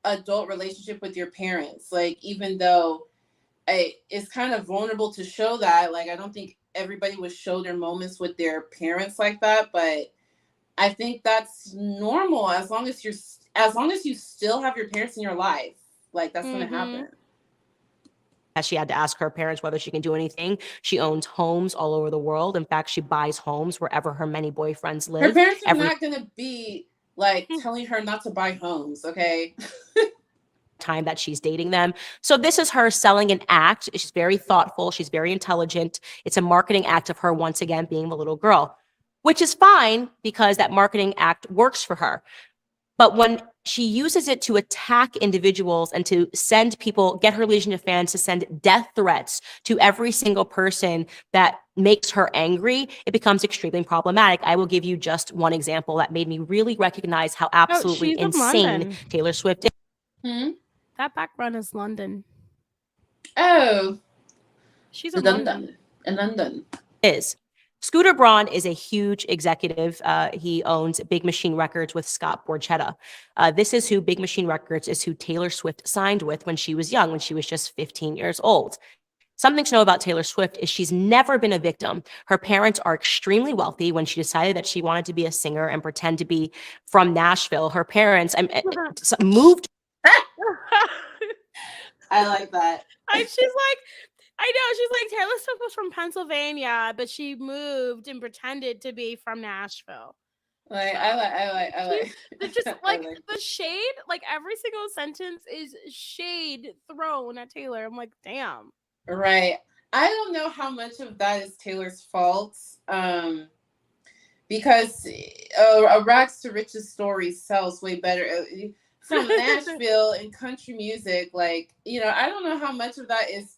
adult relationship with your parents. Like, even though it's kind of vulnerable to show that, like, I don't think everybody would show their moments with their parents like that, but I think that's normal as long as you still have your parents in your life. Like, that's going to happen. She had to ask her parents whether she can do anything. She owns homes all over the world. In fact, she buys homes wherever her many boyfriends live. Her parents are not going to be like telling her not to buy homes, okay? Time that she's dating them. So this is her selling an act. She's very thoughtful. She's very intelligent. It's a marketing act of her once again being the little girl, which is fine because that marketing act works for her. But when she uses it to attack individuals and to send people, get her legion of fans to send death threats to every single person that makes her angry, it becomes extremely problematic. I will give you just one example that made me really recognize how absolutely insane Taylor Swift is. That background is London. Oh. She's in London. In London. Scooter Braun is a huge executive. He owns Big Machine Records with Scott Borchetta. This is who Big Machine Records is who Taylor Swift signed with when she was young, when she was just 15 years old. Something to know about Taylor Swift is she's never been a victim. Her parents are extremely wealthy. When she decided that she wanted to be a singer and pretend to be from Nashville, her parents moved. I like that. I know, she's like, Taylor Swift was from Pennsylvania, but she moved and pretended to be from Nashville. Like, I like. Just like the shade, like every single sentence is shade thrown at Taylor. I'm like, damn. Right. I don't know how much of that is Taylor's fault. Because a rags to riches story sells way better. From Nashville and country music, like, you know, I don't know how much of that is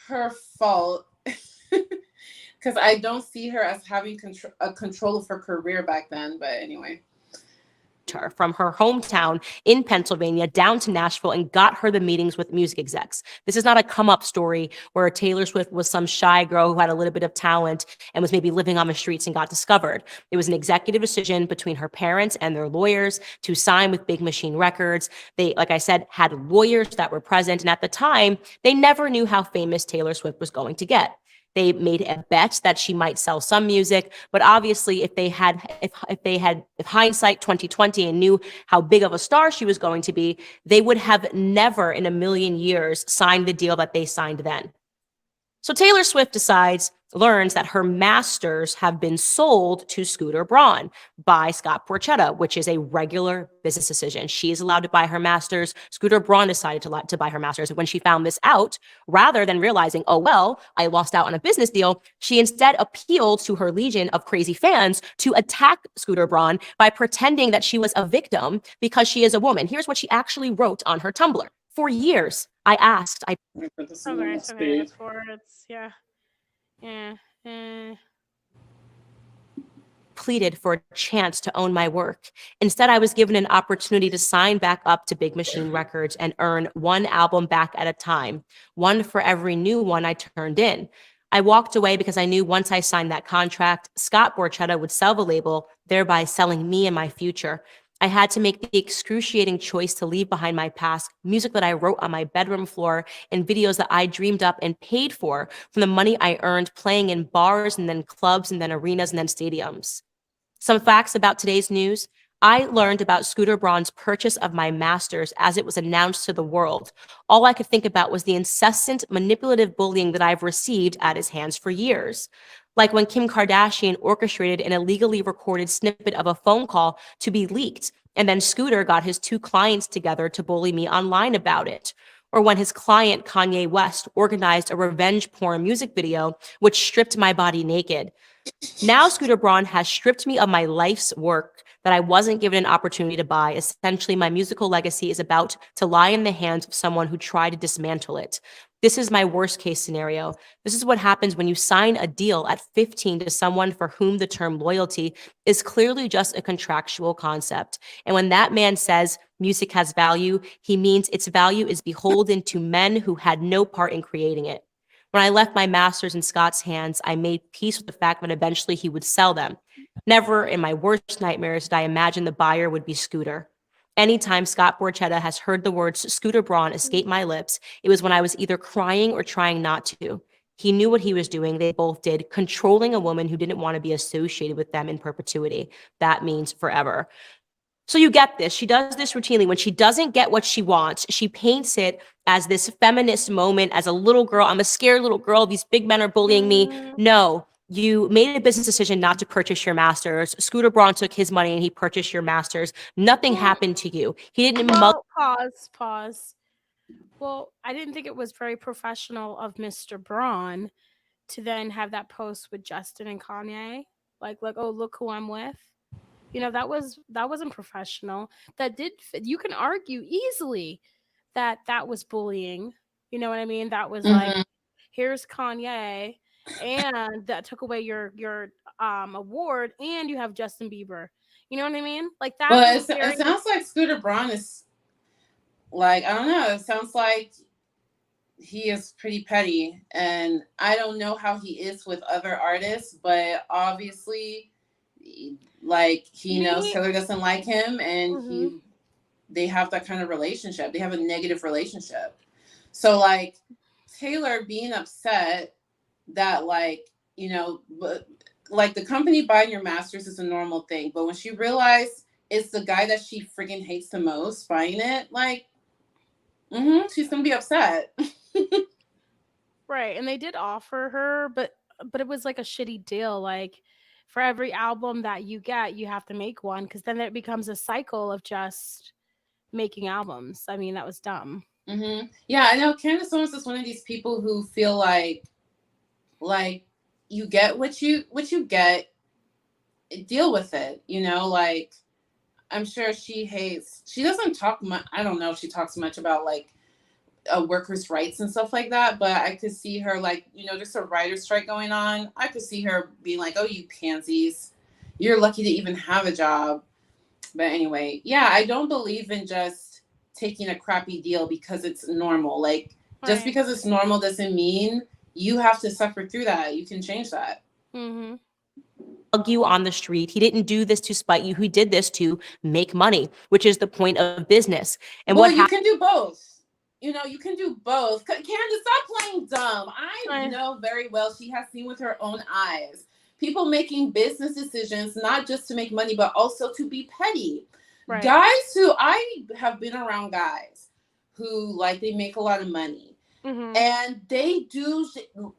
her fault because I don't see her as having control of her career back then. But anyway, her from her hometown in Pennsylvania down to Nashville and got her the meetings with music execs. This is not a come up story where Taylor Swift was some shy girl who had a little bit of talent and was maybe living on the streets and got discovered. It was an executive decision between her parents and their lawyers to sign with Big Machine Records. They, like I said, had lawyers that were present. And at the time, they never knew how famous Taylor Swift was going to get. They made a bet that she might sell some music, but obviously if hindsight 2020 and knew how big of a star she was going to be, they would have never in a million years signed the deal that they signed then. So Taylor Swift learns that her masters have been sold to Scooter Braun by Scott Borchetta, which is a regular business decision. She is allowed to buy her masters. Scooter Braun decided to buy her masters. When she found this out, rather than realizing, oh, well, I lost out on a business deal, she instead appealed to her legion of crazy fans to attack Scooter Braun by pretending that she was a victim because she is a woman. Here's what she actually wrote on her Tumblr. For years, I asked. Pleaded for a chance to own my work. Instead, I was given an opportunity to sign back up to Big Machine Records and earn one album back at a time, one for every new one I turned in. I walked away because I knew once I signed that contract, Scott Borchetta would sell the label, thereby selling me and my future. I had to make the excruciating choice to leave behind my past, music that I wrote on my bedroom floor, and videos that I dreamed up and paid for from the money I earned playing in bars and then clubs and then arenas and then stadiums. Some facts about today's news. I learned about Scooter Braun's purchase of my master's as it was announced to the world. All I could think about was the incessant manipulative bullying that I've received at his hands for years. Like when Kim Kardashian orchestrated an illegally recorded snippet of a phone call to be leaked, and then Scooter got his 2 clients together to bully me online about it. Or when his client, Kanye West, organized a revenge porn music video, which stripped my body naked. Now Scooter Braun has stripped me of my life's work that I wasn't given an opportunity to buy. Essentially, my musical legacy is about to lie in the hands of someone who tried to dismantle it. This is my worst case scenario. This is what happens when you sign a deal at 15 to someone for whom the term loyalty is clearly just a contractual concept. And when that man says music has value, he means its value is beholden to men who had no part in creating it. When I left my masters in Scott's hands, I made peace with the fact that eventually he would sell them. Never in my worst nightmares did I imagine the buyer would be Scooter. Anytime Scott Borchetta has heard the words Scooter Braun escape my lips, it was when I was either crying or trying not to. He knew what he was doing. They both did, controlling a woman who didn't want to be associated with them in perpetuity. That means forever. So you get this. She does this routinely. When she doesn't get what she wants, she paints it as this feminist moment, as a little girl. I'm a scared little girl. These big men are bullying me. No, you made a business decision not to purchase your masters. Scooter Braun took his money and he purchased your masters. Nothing happened to you. He didn't. Well, pause. Well, I didn't think it was very professional of Mr. Braun to then have that post with Justin and Kanye. Like, oh, look who I'm with. You know, that wasn't professional. That did, you can argue easily that was bullying. You know what I mean? That was like, here's Kanye, and that took away your award, and you have Justin Bieber. You know what I mean? Like that. But it sounds like Scooter Braun is like, I don't know. It sounds like he is pretty petty, and I don't know how he is with other artists, but obviously, like he knows Taylor doesn't like him, and they have that kind of relationship. They have a negative relationship. So like Taylor being upset that like, you know, like the company buying your masters is a normal thing, but when she realized it's the guy that she freaking hates the most buying it, like, she's gonna be upset. Right, and they did offer her, but it was like a shitty deal. Like, for every album that you get, you have to make one, because then it becomes a cycle of just making albums. I mean, that was dumb. Yeah, I know Candace Owens is one of these people who feel like you get what you get, deal with it. You know, like I'm sure she doesn't talk much. I don't know if she talks much about like workers' rights and stuff like that, but I could see her like, you know, there's a writer's strike going on. I could see her being like, oh, you pansies, you're lucky to even have a job. But anyway, yeah, I don't believe in just taking a crappy deal because it's normal. Like, just because it's normal doesn't mean you have to suffer through that. You can change that. Hug you on the street. He didn't do this to spite you. He did this to make money, which is the point of business. And well, you can do both. You know, you can do both. Candace, stop playing dumb. I know very well she has seen with her own eyes people making business decisions, not just to make money, but also to be petty. Guys who, I have been around guys who like, they make a lot of money and they do,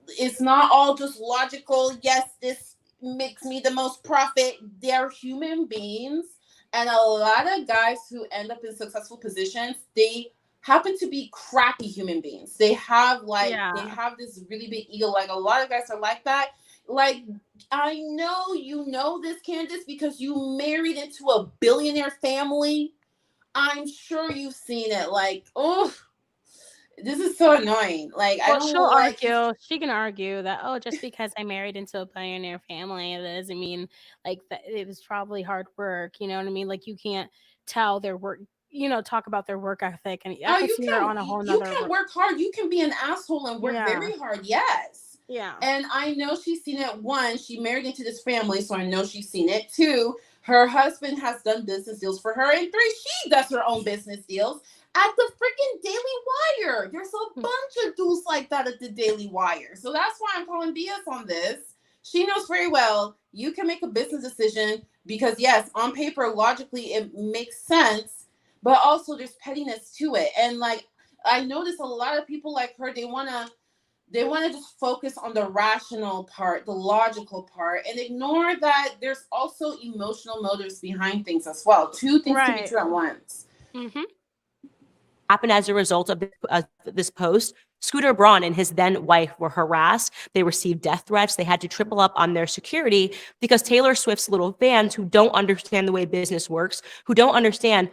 it's not all just logical. Yes, this makes me the most profit. They're human beings. And a lot of guys who end up in successful positions, they happen to be crappy human beings. They have like, they have this really big ego. Like a lot of guys are like that. Like, I know you know this, Candace, because you married into a billionaire family. I'm sure you've seen it. Like, oh, this is so annoying. Like, well, I don't she'll like argue. She can argue that, oh, just because I married into a billionaire family, that doesn't mean like that it was probably hard work. You know what I mean? Like, you can't tell their work. You know, talk about their work ethic, and I can see her on a whole nother. You can work hard. You can be an asshole and work very hard. Yes. Yeah. And I know she's seen it. One, she married into this family, so I know she's seen it. Two, Her husband has done business deals for her. And 3, she does her own business deals at the freaking Daily Wire. There's a bunch of dudes like that at the Daily Wire. So that's why I'm calling BS on this. She knows very well you can make a business decision because, yes, on paper, logically, it makes sense, but also there's pettiness to it. And like, I notice a lot of people like her, they want to just focus on the rational part, the logical part, and ignore that there's also emotional motives behind things as well. 2 things can be true at once. Mm-hmm. Happened as a result of this post. Scooter Braun and his then wife were harassed. They received death threats. They had to triple up on their security because Taylor Swift's little fans who don't understand the way business works, who don't understand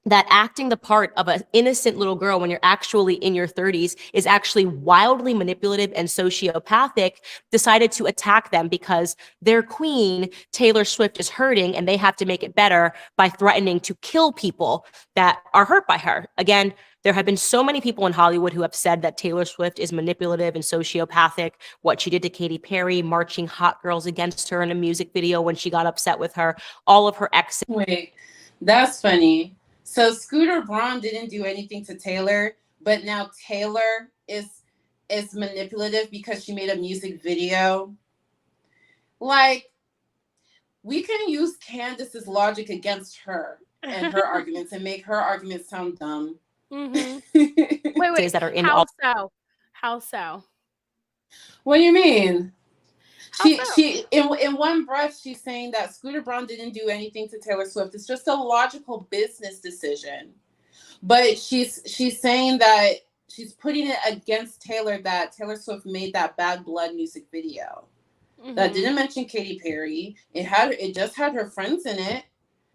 that acting the part of an innocent little girl when you're actually in your 30s is actually wildly manipulative and sociopathic, decided to attack them because their queen, Taylor Swift, is hurting and they have to make it better by threatening to kill people that are hurt by her. Again, there have been so many people in Hollywood who have said that Taylor Swift is manipulative and sociopathic. What she did to Katy Perry, marching hot girls against her in a music video when she got upset with her, all of her exes. Wait, that's funny. So Scooter Braun didn't do anything to Taylor, but now Taylor is manipulative because she made a music video. Like, we can use Candace's logic against her and her arguments and make her arguments sound dumb. Mm-hmm. Wait. That are in How all- so? How so? What do you mean? How so? She in one breath, she's saying that Scooter Braun didn't do anything to Taylor Swift. It's just a logical business decision. But she's saying that she's putting it against Taylor that Taylor Swift made that Bad Blood music video. That didn't mention Katy Perry. It just had her friends in it.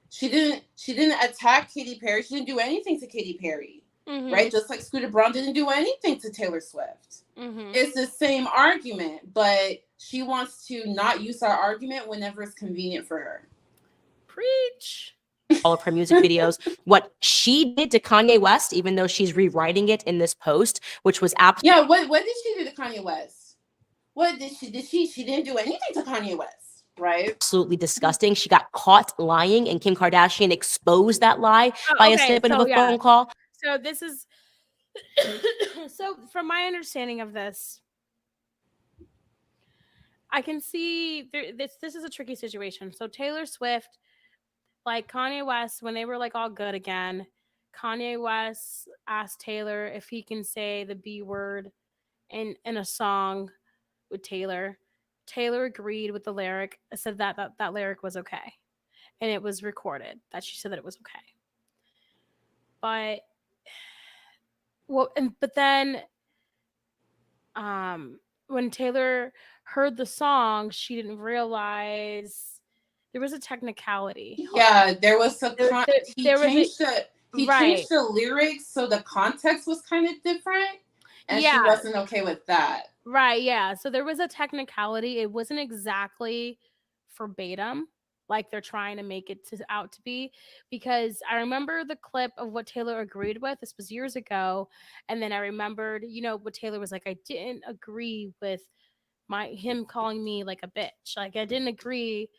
She didn't attack Katy Perry. She didn't do anything to Katy Perry. Right? Just like Scooter Braun didn't do anything to Taylor Swift. It's the same argument, but she wants to not use our argument whenever it's convenient for her. Preach. All of her music videos, what she did to Kanye West, even though she's rewriting it in this post, which was absolutely. Yeah, what did she do to Kanye West? What did she? She didn't do anything to Kanye West, right? Absolutely disgusting. She got caught lying, and Kim Kardashian exposed that lie by a snippet of a phone call. So this is so from my understanding of this, I can see this is a tricky situation. So Taylor Swift, like Kanye West, when they were like all good again, Kanye West asked Taylor if he can say the B word in a song with Taylor. Taylor agreed with the lyric, said that lyric was okay. And it was recorded that she said that it was okay. But then when Taylor heard the song, she didn't realize there was a technicality. Yeah, there was he changed the lyrics, so the context was kind of different, and she wasn't okay with that. Right, yeah. So there was a technicality. It wasn't exactly verbatim like they're trying to make it out to be, because I remember the clip of what Taylor agreed with. This was years ago, and then I remembered, what Taylor was like, I didn't agree with him calling me like a bitch. Like I didn't agree.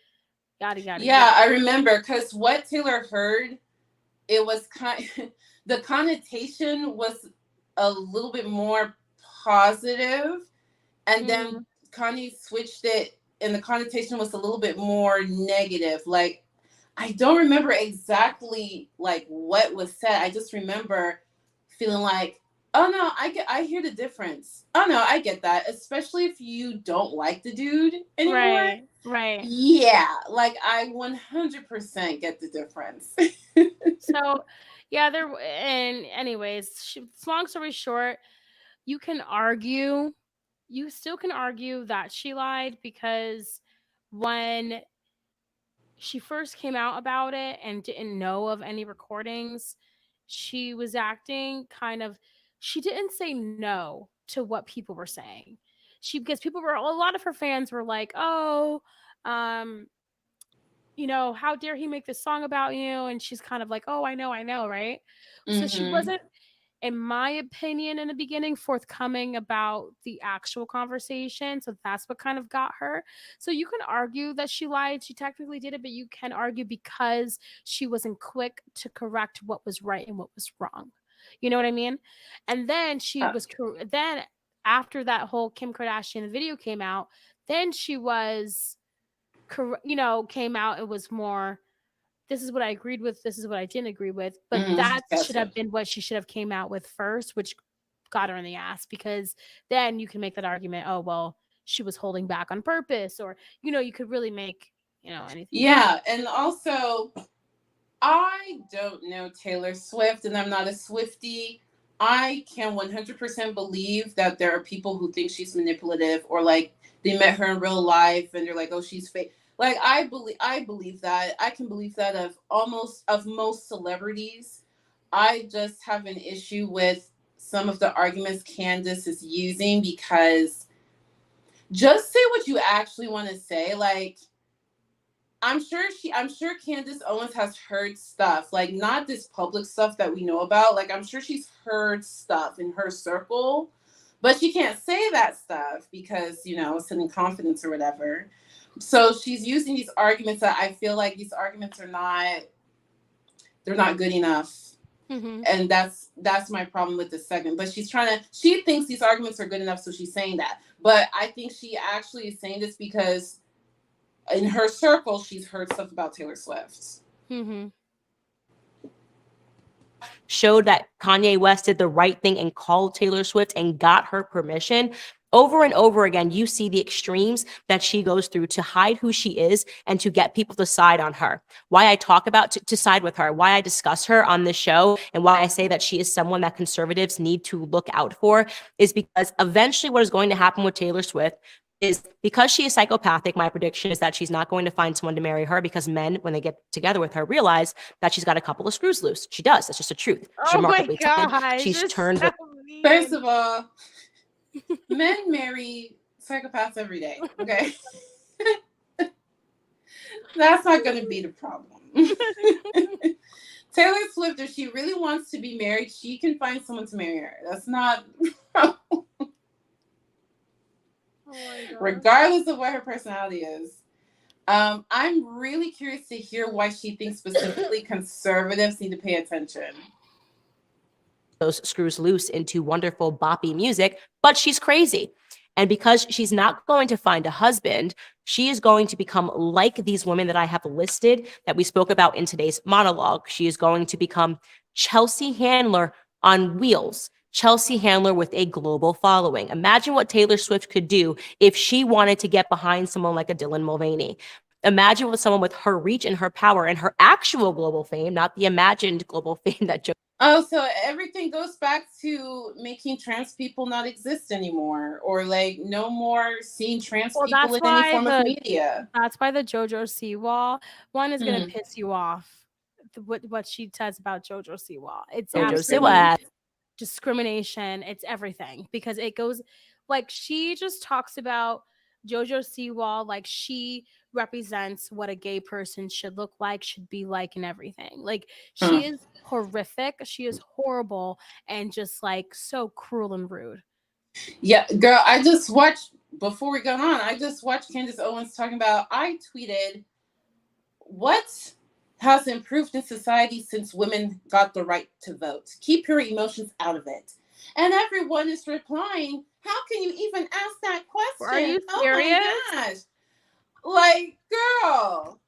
Yada yada. Yeah, I remember, because what Taylor heard, it was the connotation was a little bit more positive, and then Kanye switched it, and the connotation was a little bit more negative. Like, I don't remember exactly like what was said. I just remember feeling like, oh no, I hear the difference. Oh no, I get that. Especially if you don't like the dude anymore. Right. Yeah, like I 100% get the difference. So, yeah, and anyways, long story short, you still can argue that she lied, because when she first came out about it and didn't know of any recordings, she was acting she didn't say no to what people were saying. Because a lot of her fans were like, oh, how dare he make this song about you? And she's kind of like, oh, I know, right? So she wasn't, in my opinion, in the beginning, forthcoming about the actual conversation. So that's what kind of got her. So you can argue that she lied. She technically did it, but you can argue because she wasn't quick to correct what was right and what was wrong. You know what I mean? And then then after that whole Kim Kardashian video came out, then she was, came out and was more, this is what I agreed with, this is what I didn't agree with. But that should have been what she should have came out with first, which got her in the ass, because then you can make that argument, oh, well, she was holding back on purpose, or, you could really make, anything. Yeah, and also, I don't know Taylor Swift, and I'm not a Swiftie. I can 100% believe that there are people who think she's manipulative, or like they met her in real life and they're like, oh, she's fake. Like I believe that. I can believe that of most celebrities. I just have an issue with some of the arguments Candace is using, because just say what you actually want to say. Like, I'm sure Candace Owens has heard stuff, like not this public stuff that we know about. Like, I'm sure she's heard stuff in her circle, but she can't say that stuff because, it's in confidence or whatever. So she's using these arguments that I feel like these arguments they're not good enough. Mm-hmm. And that's my problem with this segment. But she thinks these arguments are good enough, so she's saying that. But I think she actually is saying this because in her circle, she's heard stuff about Taylor Swift. Mm-hmm. Showed that Kanye West did the right thing and called Taylor Swift and got her permission. Over and over again, you see the extremes that she goes through to hide who she is and to get people to side on her. Why I talk about to side with her, why I discuss her on this show, and why I say that she is someone that conservatives need to look out for is because eventually what is going to happen with Taylor Swift is, because she is psychopathic, my prediction is that she's not going to find someone to marry her, because men, when they get together with her, realize that she's got a couple of screws loose. She does. That's just the truth. She's remarkably talented. She's turned. So first of all, men marry psychopaths every day. Okay. That's not going to be the problem. Taylor Swift, if she really wants to be married, she can find someone to marry her. That's not regardless of what her personality is. I'm really curious to hear why she thinks specifically conservatives need to pay attention. Those screws loose into wonderful boppy music, but she's crazy. And because she's not going to find a husband, she is going to become like these women that I have listed that we spoke about in today's monologue. She is going to become Chelsea Handler on wheels. Chelsea Handler with a global following. Imagine what Taylor Swift could do if she wanted to get behind someone like a Dylan Mulvaney. Imagine with someone with her reach and her power and her actual global fame, not the imagined global fame that Joe. Oh, so everything goes back to making trans people not exist anymore, or like no more seeing trans people in any form of media. That's why the JoJo Siwa one is going to piss you off. What she says about JoJo Siwa. It's absolutely discrimination. It's everything, because it goes like, she just talks about JoJo Siwa like she represents what a gay person should look like, should be like, and everything. Like, she is horrific. She is horrible and just like so cruel and rude. Yeah, girl, I just watched, before we got on, I just watched Candace Owens talking about, I tweeted, what has improved in society since women got the right to vote? Keep your emotions out of it. And everyone is replying, how can you even ask that question? Are you serious? Oh my gosh. Like, girl.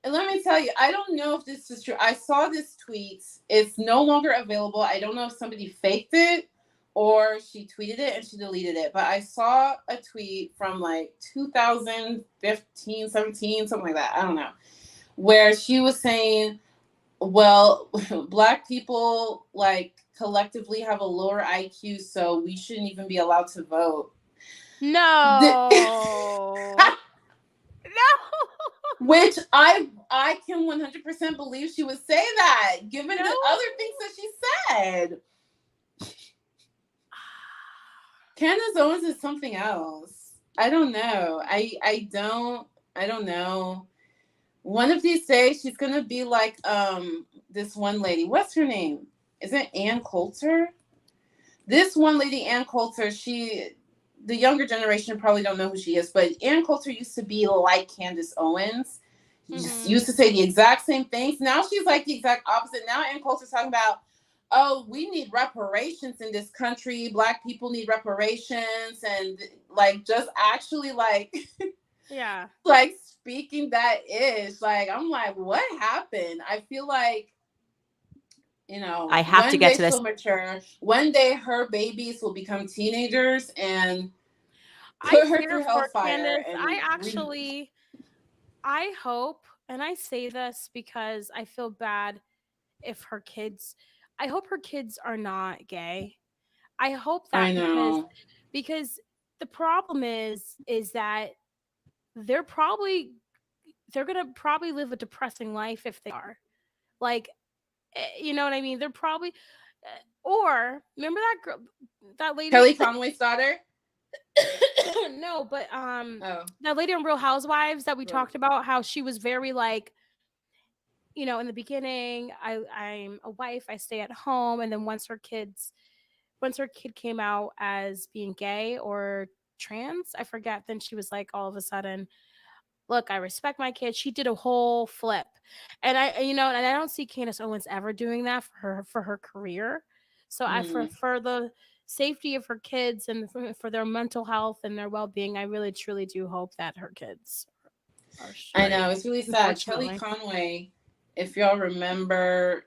And let me tell you, I don't know if this is true. I saw this tweet. It's no longer available. I don't know if somebody faked it or she tweeted it and she deleted it. But I saw a tweet from like 2015, 17, something like that. I don't know. Where she was saying, well, Black people like collectively have a lower IQ, so we shouldn't even be allowed to vote. No. No. Which I can 100% believe she would say that, given the other things that she said. Candace Owens is something else. I don't know. I don't know. One of these days she's gonna be like this one lady. What's her name? Is it Ann Coulter? this one lady, Ann Coulter, the younger generation probably don't know who she is, but Ann Coulter used to be like Candace Owens. Used to say the exact same things. Now she's like the exact opposite. Now Ann Coulter's talking about, oh, we need reparations in this country. Black people need reparations, and like just actually like yeah, like speaking that ish. Like I'm like, what happened? I feel like, you know, I have to get to this. She'll mature. One day her babies will become teenagers and put her through hellfire. And I hope, and I say this because I feel bad if I hope her kids are not gay. I hope that because the problem is that they're gonna probably live a depressing life if they are. Like, you know what I mean? They're probably, or remember that girl, that lady, Kelly Conway's daughter. No, but that lady on Real Housewives that we talked about, how she was very like, you know, in the beginning, I'm a wife, I stay at home, and then once her kid came out as being gay or trans, I forget, then she was like all of a sudden, look, I respect my kids. She did a whole flip. And and I don't see Candace Owens ever doing that for her career. So for the safety of her kids and for their mental health and their well-being, I really truly do hope that her kids are straight. I know, it's really sad. Kelly Conway, if y'all remember,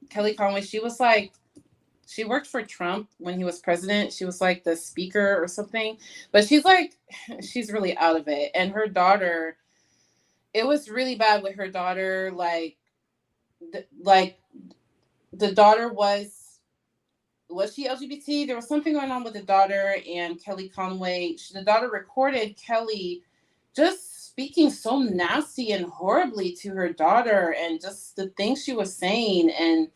Kelly Conway, she worked for Trump when he was president. She was like the speaker or something, but she's really out of it. And her daughter, it was really bad with her daughter. The daughter was she LGBT? There was something going on with the daughter, and Kelly Conway, the daughter recorded Kelly just speaking so nasty and horribly to her daughter, and just the things she was saying. And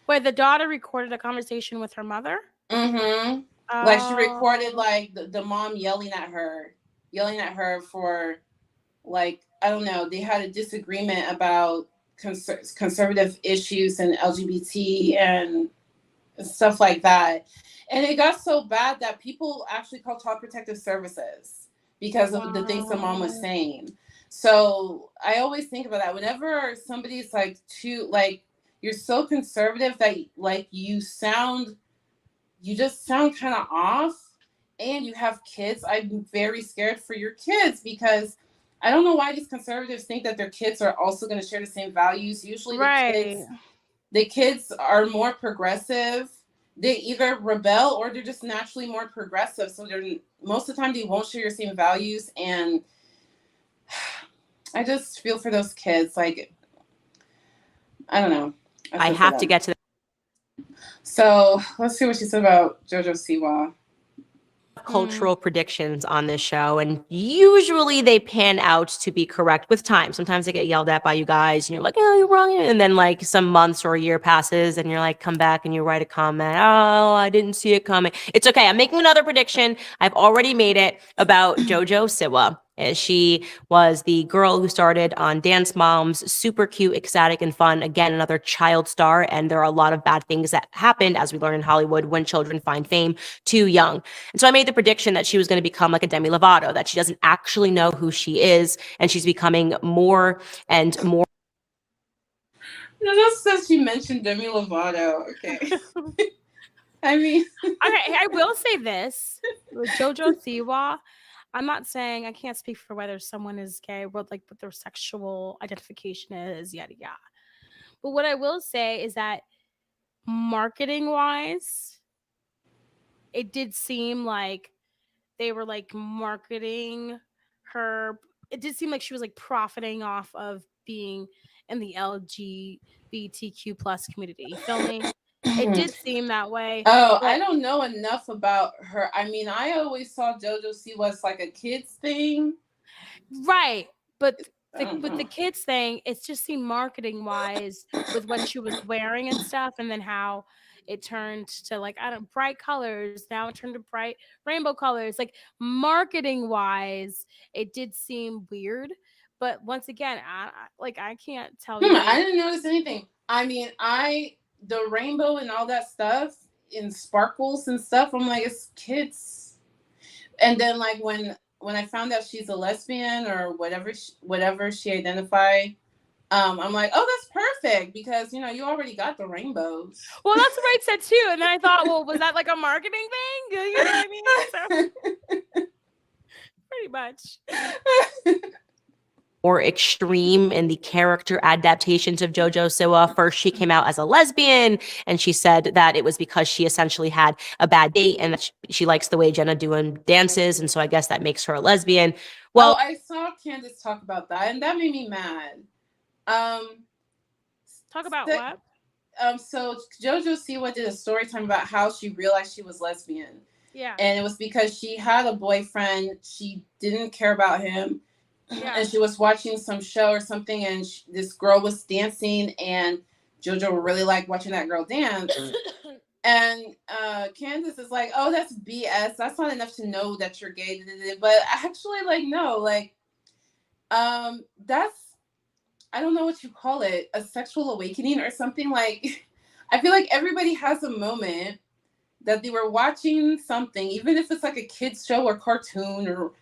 wait, the daughter recorded a conversation with her mother? Mm-hmm. Like she recorded like the mom yelling at her for, like, I don't know, they had a disagreement about conservative issues and LGBT and stuff like that. And it got so bad that people actually called Child Protective Services because of the things the mom was saying. So I always think about that. Whenever somebody's like you're so conservative that like you just sound kind of off, and you have kids, I'm very scared for your kids because I don't know why these conservatives think that their kids are also going to share the same values. Usually the kids are more progressive. They either rebel or they're just naturally more progressive. So most of the time they won't share your same values. And I just feel for those kids. Like, I don't know. I have to get to So let's see what she said about JoJo Siwa. Cultural predictions on this show, and usually they pan out to be correct with time. Sometimes they get yelled at by you guys and you're like, oh, you're wrong, and then like some months or a year passes and you're like, come back and you write a comment, oh, I didn't see it coming. It's okay, I'm making another prediction. I've already made it about JoJo Siwa. She was the girl who started on Dance Moms, super cute, ecstatic, and fun. Again, another child star. And there are a lot of bad things that happened, as we learn in Hollywood, when children find fame too young. And so I made the prediction that she was going to become like a Demi Lovato, that she doesn't actually know who she is, and she's becoming more and more. No, that says she mentioned Demi Lovato. Okay. I mean, okay, I will say this with JoJo Siwa. I'm not saying, I can't speak for whether someone is gay, what their sexual identification is, yada yada. But what I will say is that marketing wise, it did seem like they were like marketing her. It did seem like she was like profiting off of being in the LGBTQ plus community. You feel me? It did seem that way. Oh, I don't know enough about her. I mean, I always saw JoJo Siwa as like a kids thing. Right. But with the kids thing, it's just seemed marketing wise with what she was wearing and stuff, and then how it turned to like, I don't, bright colors. Now it turned to bright rainbow colors. Like marketing wise, it did seem weird. But once again, I can't tell you. I didn't notice anything. I mean, the rainbow and all that stuff, in sparkles and stuff. I'm like, it's kids. And then like when I found out she's a lesbian or whatever she identified, I'm like, oh, that's perfect because you already got the rainbows. Well, that's what I said too. And then I thought, well, was that like a marketing thing? You know what I mean? So, pretty much. More extreme in the character adaptations of JoJo Siwa. First, she came out as a lesbian, and she said that it was because she essentially had a bad date and that she likes the way Jenna doing dances, and so I guess that makes her a lesbian. Well, I saw Candace talk about that, and that made me mad. Talk about what? So JoJo Siwa did a story time about how she realized she was lesbian. Yeah. And it was because she had a boyfriend. She didn't care about him. Yeah. And she was watching some show or something, and this girl was dancing, and JoJo really liked watching that girl dance. And Candace is like, oh, that's BS. That's not enough to know that you're gay. But actually, like, no, like, that's, I don't know what you call it, a sexual awakening or something. Like, I feel like everybody has a moment that they were watching something, even if it's like a kid's show or cartoon or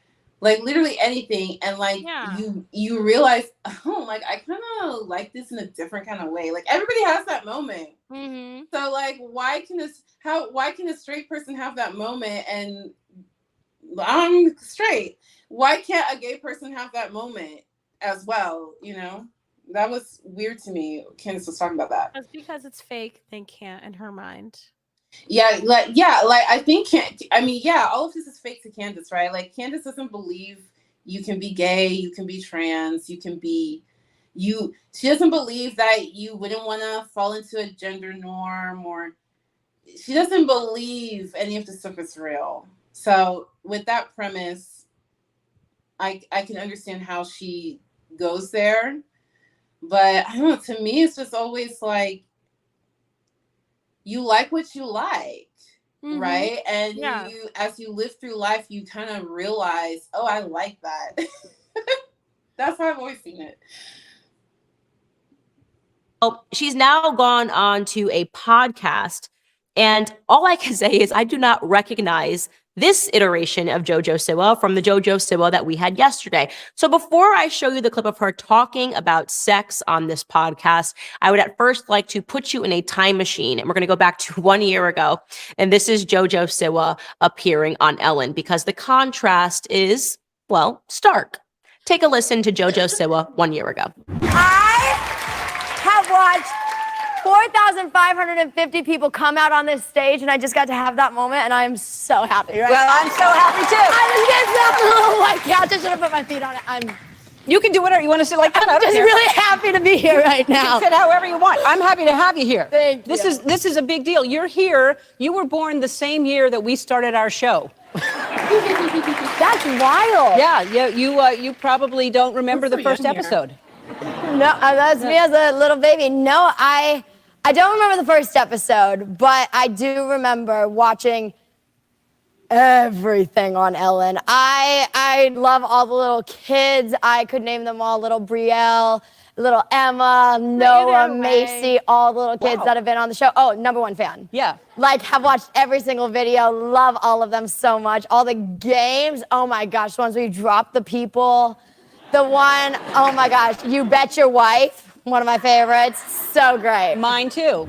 like literally anything, and like you realize, oh, like I kind of like this in a different kind of way. Like everybody has that moment. Mm-hmm. So like, why can a straight person have that moment and I'm straight? Why can't a gay person have that moment as well? That was weird to me. Candace was talking about that. That's because it's fake. They can't in her mind. Yeah, like I think all of this is fake to Candace, right? Like Candace doesn't believe you can be gay, you can be trans, she doesn't believe that you wouldn't want to fall into a gender norm, or she doesn't believe any of this stuff is real. So with that premise, I can understand how she goes there. But I don't know, to me it's just always like, you like what you like, right? And you, as you live through life, you kind of realize, oh, I like that. That's how I've always seen it. Well, she's now gone on to a podcast, and all I can say is I do not recognize this iteration of JoJo Siwa from the JoJo Siwa that we had yesterday. So before I show you the clip of her talking about sex on this podcast, I would at first like to put you in a time machine, and we're going to go back to 1 year ago. And this is JoJo Siwa appearing on Ellen, because the contrast is, well, stark. Take a listen to JoJo Siwa 1 year ago. I have watched 4,550 people come out on this stage, and I just got to have that moment, and I'm so happy, right? Well, I'm so happy too. I just get so like, couch. I should have put my feet on it. You can do whatever you want to sit like that. I'm just really happy to be here right now. You can sit however you want. I'm happy to have you here. Thank you. This is a big deal. You're here. You were born the same year that we started our show. That's wild. Yeah, you probably don't remember the first episode. No, that's me as a little baby. No, I don't remember the first episode, but I do remember watching everything on Ellen. I love all the little kids. I could name them all: little Brielle, little Emma, Noah, Macy, all the little kids that have been on the show. Oh, #1 fan. Yeah. Like, have watched every single video. Love all of them so much. All the games. Oh my gosh, the ones where you drop the people. The one, oh my gosh, You Bet Your Wife. One of my favorites. So great. Mine too.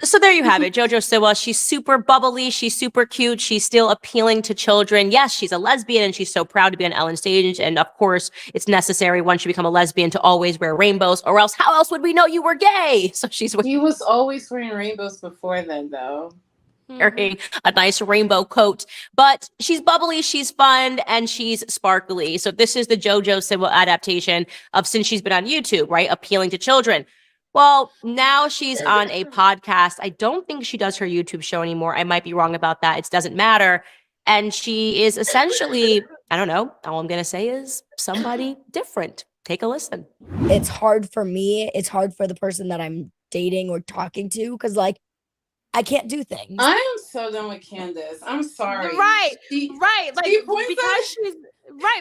So there you have it. JoJo Siwa, she's super bubbly. She's super cute. She's still appealing to children. Yes, she's a lesbian, and she's so proud to be on Ellen's stage. And of course, it's necessary once you become a lesbian to always wear rainbows, or else how else would we know you were gay? So He was always wearing rainbows before then, though. Wearing a nice rainbow coat. But she's bubbly, she's fun, and she's sparkly. So this is the JoJo Siwa adaptation of since she's been on YouTube, right? Appealing to children. Well, now she's on a podcast. I don't think she does her YouTube show anymore. I might be wrong about that. It doesn't matter. And she is essentially, I don't know, all I'm going to say is somebody different. Take a listen. It's hard for me. It's hard for the person that I'm dating or talking to, because, like, I can't do things. I am so done with Candace. I'm sorry. Right, She right. Like, points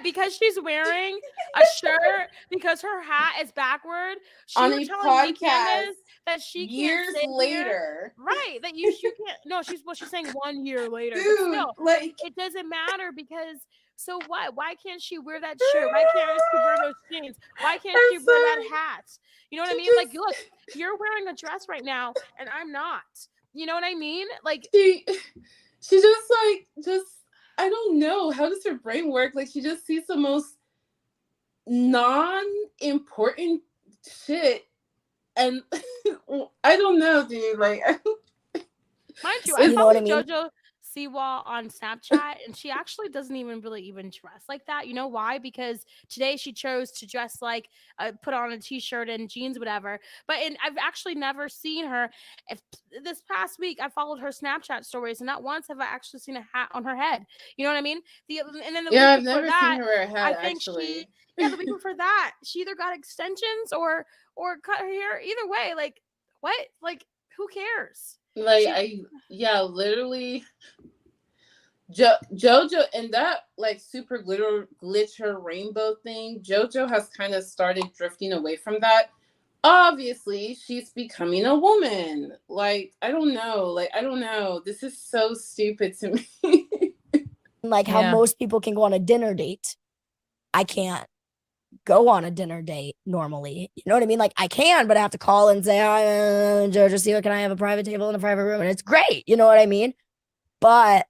because she's wearing a shirt because her hat is backward. She On was a telling me, podcast Candace, that she can't years sit here. later. Right, that you can't. No, she's saying 1 year later, Dude, but still, like, it doesn't matter because. So what? Why can't she wear that shirt? Why can't she wear those jeans? Why can't she wear that hat? You know what I mean? Like, look, you're wearing a dress right now, and I'm not. You know what I mean? Like, she just I don't know, how does her brain work? Like, she just sees the most non-important shit, and I don't know, dude. Like, mind you, You I know follow what I mean? JoJo Siwa on Snapchat, and she actually doesn't even dress like that. You know why? Because today she chose to dress like put on a t-shirt and jeans, whatever. But I've actually never seen her. This past week, I followed her Snapchat stories, and not once have I actually seen a hat on her head. You know what I mean? And then the yeah, I've week before never that, seen her wear a hat, I think actually. the week before that, she either got extensions or cut her hair. Either way, like what? Like who cares? Like, literally. JoJo and that like super glitcher rainbow thing, JoJo has kind of started drifting away from that. Obviously, she's becoming a woman. Like, I don't know. This is so stupid to me. Like how most people can go on a dinner date. I can't go on a dinner date normally. You know what I mean? Like I can, but I have to call and say, "Hi, Jojo, see, can I have a private table in a private room?" And it's great. You know what I mean? But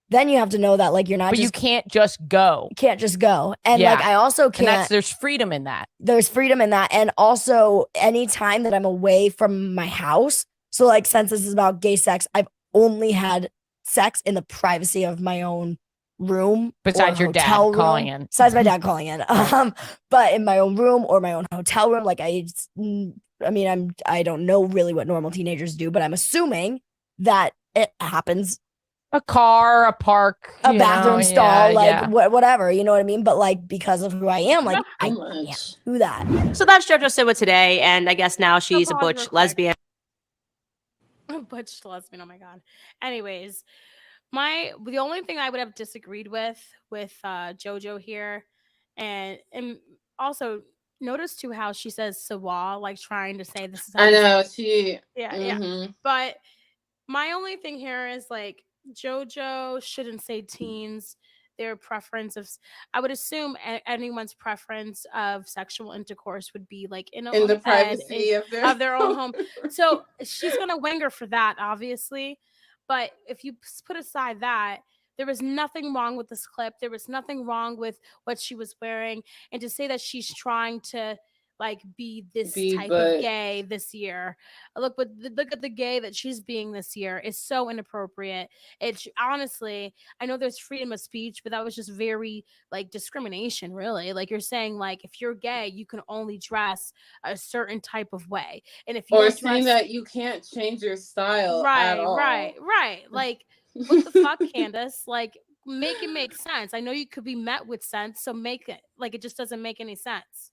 then you have to know that like you're not. But just, you can't just go. You can't just go. And like I also can't. And there's freedom in that. There's freedom in that, and also any time that I'm away from my house. So like since this is about gay sex, I've only had sex in the privacy of my own room, besides your dad calling in. Besides my dad calling in, but in my own room or my own hotel room. Like I don't know really what normal teenagers do, but I'm assuming that it happens. A car, a park, a bathroom stall, whatever. You know what I mean? But like because of who I am, like I can't do that. So that's JoJo Siwa today, and I guess now she's a butch lesbian. A butch lesbian. Oh my god. Anyways. The only thing I would have disagreed with JoJo here, and also notice too how she says Siwa, like trying to say this is how I know she yeah. But my only thing here is like JoJo shouldn't say teens. Their preference of, I would assume anyone's preference of sexual intercourse would be like in the privacy of their own home. So she's gonna wing her for that, obviously. But if you put aside that, there was nothing wrong with this clip. There was nothing wrong with what she was wearing. And to say that she's trying to like be this type of gay this year, look at the gay that she's being this year is so inappropriate. It's honestly, I know there's freedom of speech, but that was just very like discrimination, really. Like you're saying, like if you're gay, you can only dress a certain type of way, and if you're saying that you can't change your style, right. Like what the fuck, Candace? Like make it make sense. I know you could be met with sense, so make it. Like it just doesn't make any sense.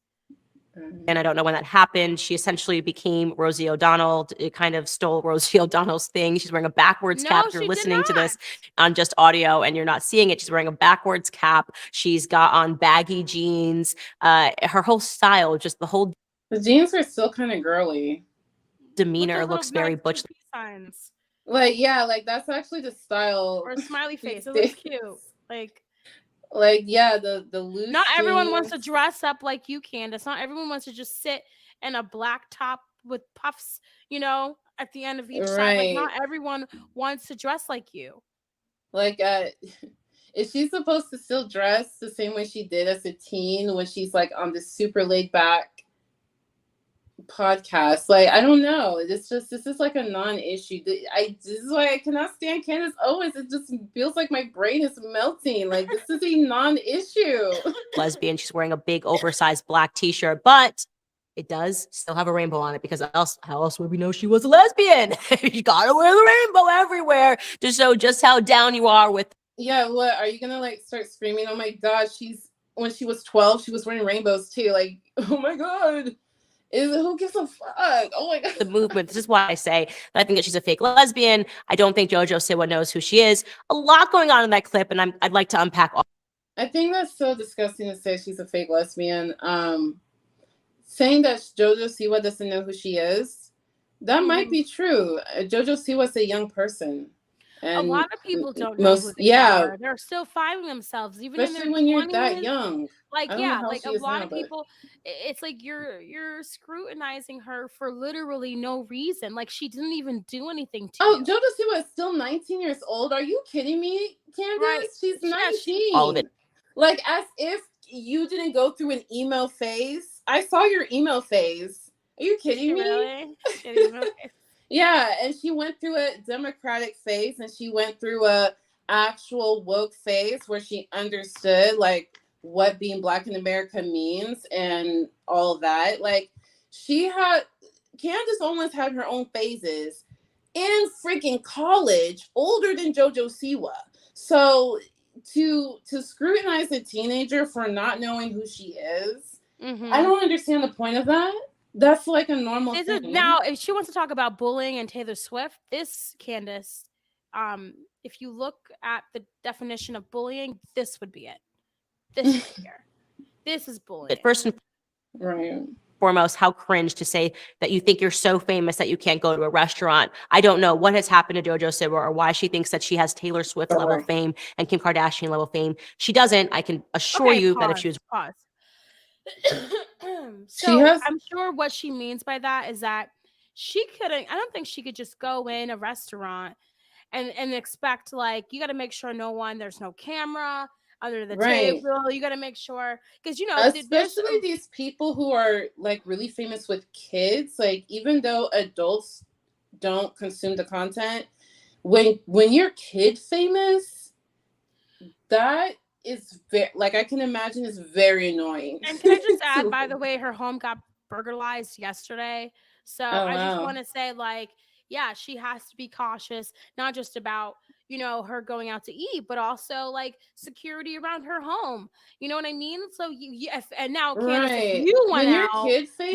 And I don't know when that happened. She essentially became Rosie O'Donnell. It kind of stole Rosie O'Donnell's thing. She's wearing a backwards cap. You're listening to this on just audio and you're not seeing it. She's wearing a backwards cap. She's got on baggy jeans. Her whole style, just the jeans are still kind of girly. Demeanor looks very butch. Signs. Like that's actually the style. Or a smiley face. It looks cute. The loose. Not everyone wants to dress up like you, Candace. Not everyone wants to just sit in a black top with puffs, at the end of each side. Like not everyone wants to dress like you. Like is she supposed to still dress the same way she did as a teen when she's like on this super laid back podcast? Like I don't know. This is like a non-issue. This is why I cannot stand Candace Owens. It just feels like my brain is melting. Like this is a non-issue. Lesbian. She's wearing a big oversized black t-shirt, but it does still have a rainbow on it because how else would we know she was a lesbian? You gotta wear the rainbow everywhere to show just how down you are with. Yeah, what are you gonna like start screaming? Oh my god, when she was 12, she was wearing rainbows too. Like, oh my god. Who gives a fuck? Oh my god. The movement. This is why I say that I think that she's a fake lesbian. I don't think JoJo Siwa knows who she is. A lot going on in that clip, and I'd like to unpack all. I think that's so disgusting to say she's a fake lesbian. Saying that JoJo Siwa doesn't know who she is, that might be true. JoJo Siwa's a young person. A And lot of people don't know who they are. They're still finding themselves, even in their especially when you're 20s. that young. Like, I don't know yeah, how like she a is lot now, of but- people, it's like you're scrutinizing her for literally no reason. Like, she didn't even do anything to you. JoJo Siwa is still 19 years old. Are you kidding me, Candace? Right. She's Yeah, 19. All of it. Like, as if you didn't go through an email phase. I saw your email phase. Are you kidding me? Really? She didn't even- Yeah, and she went through a democratic phase, and she went through a actual woke phase where she understood like what being Black in America means and all of that. Like, Candace Owens had her own phases in freaking college, older than JoJo Siwa. So to scrutinize a teenager for not knowing who she is, I don't understand the point of that. That's like a normal thing. Now, if she wants to talk about bullying and Taylor Swift, this Candace, if you look at the definition of bullying, this would be it. This right here. This is bullying. First and foremost, how cringe to say that you think you're so famous that you can't go to a restaurant. I don't know what has happened to JoJo Siwa or why she thinks that she has Taylor Swift level fame and Kim Kardashian level fame. She doesn't. I can assure you that if she was So I'm sure what she means by that is that I don't think she could just go in a restaurant and expect, like, you got to make sure there's no camera under the table. You got to make sure, because, especially these people who are like really famous with kids, like, even though adults don't consume the content, when you're kid famous, that is very, like, I can imagine is very annoying. And can I just add, by the way, her home got burglarized yesterday. So I just want to say, like, yeah, she has to be cautious, not just about, her going out to eat, but also like security around her home. You know what I mean? So and now Candace, if you went when you're out, kid famous,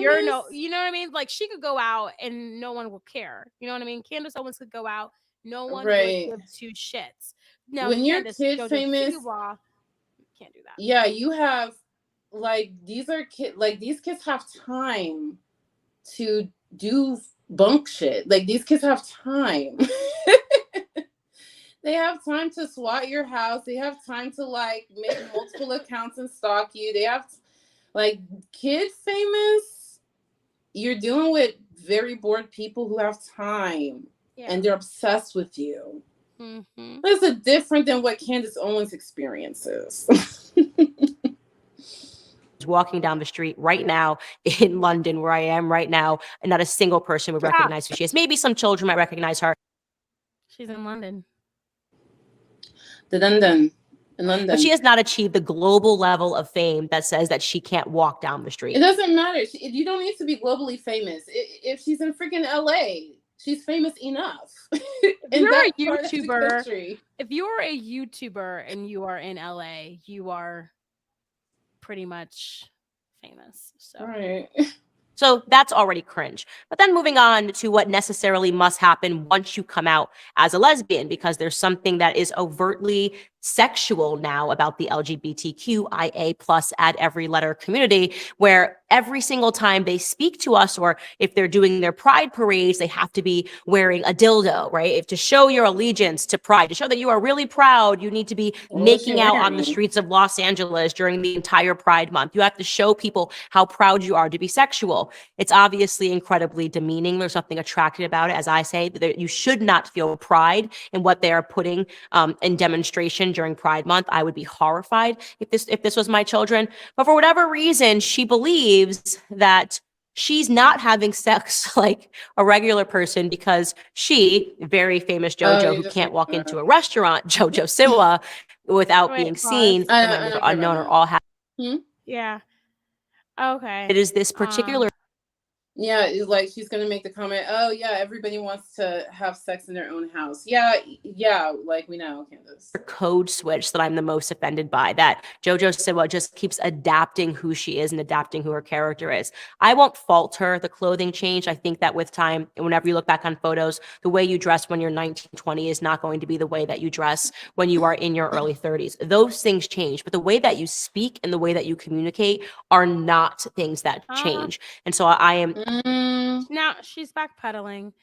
you know what I mean? Like, she could go out and no one will care. You know what I mean? Candace Owens could go out, no one would give two shits. Now, when you're Candace, kid JoJo famous, Siwa can't do that. Yeah, you have, like, these kids have time to do bunk shit. Like, these kids have time. They have time to SWAT your house. They have time to, like, make multiple accounts and stalk you. They have, like, kid famous. You're dealing with very bored people who have time, and they're obsessed with you. This is different than what Candace Owens experiences. Walking down the street right now in London, where I am right now, and not a single person would recognize who she is. Maybe some children might recognize her. She's in London. In London. But she has not achieved the global level of fame that says that she can't walk down the street. It doesn't matter. You don't need to be globally famous. If she's in freaking LA, she's famous enough. If you're a YouTuber and you are in LA, you are pretty much famous. So. Right. So that's already cringe. But then moving on to what necessarily must happen once you come out as a lesbian, because there's something that is overtly sexual now about the LGBTQIA plus add every letter community, where every single time they speak to us, or if they're doing their pride parades, they have to be wearing a dildo, right? If to show your allegiance to pride, to show that you are really proud, you need to be making out on the streets of Los Angeles during the entire Pride Month. You have to show people how proud you are to be sexual. It's obviously incredibly demeaning. There's something attractive about it. As I say, that you should not feel pride in what they are putting in demonstration during Pride Month. I would be horrified if this was my children. But for whatever reason, she believes that she's not having sex like a regular person because she, very famous JoJo, who can't walk into a restaurant, JoJo Siwa, without being seen, or unknown, or all have. Yeah. Okay. It is this particular Yeah, it's like she's gonna make the comment, oh yeah, everybody wants to have sex in their own house. Yeah, like we know, Candace. Code switch that I'm the most offended by, that JoJo Siwa just keeps adapting who she is and adapting who her character is. I won't fault her, the clothing change. I think that with time, and whenever you look back on photos, the way you dress when you're 19, 20 is not going to be the way that you dress when you are in your early 30s. Those things change, but the way that you speak and the way that you communicate are not things that change. And so I am... Now she's backpedaling,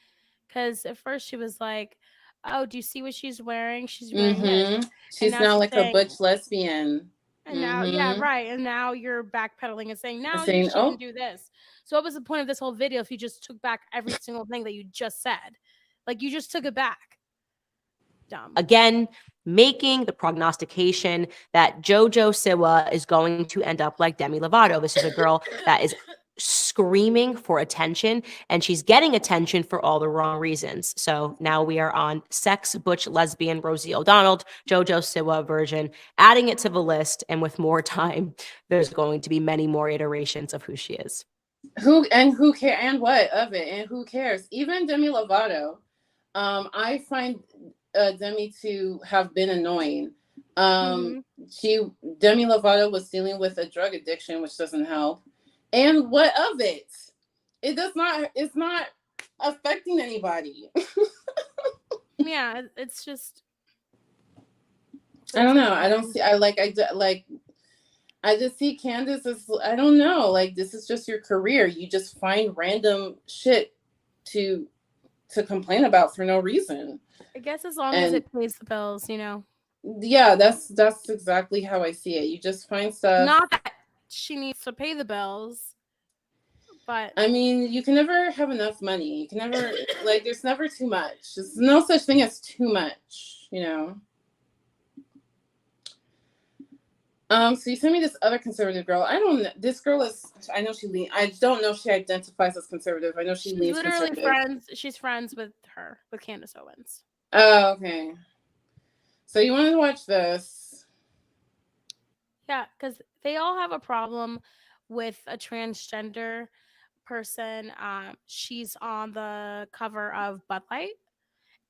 because at first she was like, oh, do you see what she's wearing? She's wearing this. She's now like a butch lesbian. And now, yeah, right. And now you're backpedaling and saying, now you Saying, shouldn't do this. So what was the point of this whole video if you just took back every single thing that you just said? Like, you just took it back. Dumb. Again, making the prognostication that JoJo Siwa is going to end up like Demi Lovato. This is a girl that is screaming for attention, and she's getting attention for all the wrong reasons. So now we are on sex butch lesbian Rosie O'Donnell, JoJo Siwa version, adding it to the list, and with more time, there's going to be many more iterations of who she is. Who care and what of it, and who cares? Even Demi Lovato, I find Demi to have been annoying. Demi Lovato was dealing with a drug addiction, which doesn't help. And what of it? It's not affecting anybody. Yeah, it's just, I don't know. I just see Candace as, I don't know, like, this is just your career. You just find random shit to complain about for no reason. I guess as long as it pays the bills, Yeah, that's exactly how I see it. You just find stuff. Not that she needs to pay the bills, but I mean, you can never have enough money. You can never, like, there's never too much. There's no such thing as too much, So you sent me this other conservative girl. I don't know. This girl is, I know she leans, I don't know if she identifies as conservative. I know she's leans literally conservative. She's friends with Candace Owens. Oh, okay. So you wanted to watch this. Yeah, because they all have a problem with a transgender person. She's on the cover of Bud Light,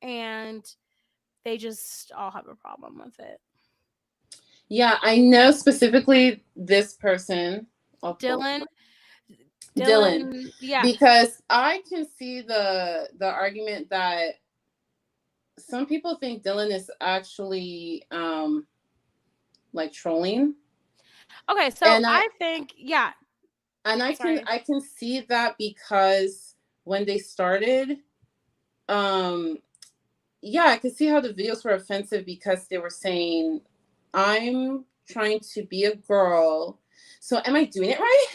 and they just all have a problem with it. Yeah, I know specifically this person. Dylan. Yeah. Because I can see the argument that some people think Dylan is actually like trolling. Okay, so I think, yeah. And I can see that because when they started, yeah, I could see how the videos were offensive because they were saying, I'm trying to be a girl. So am I doing it right?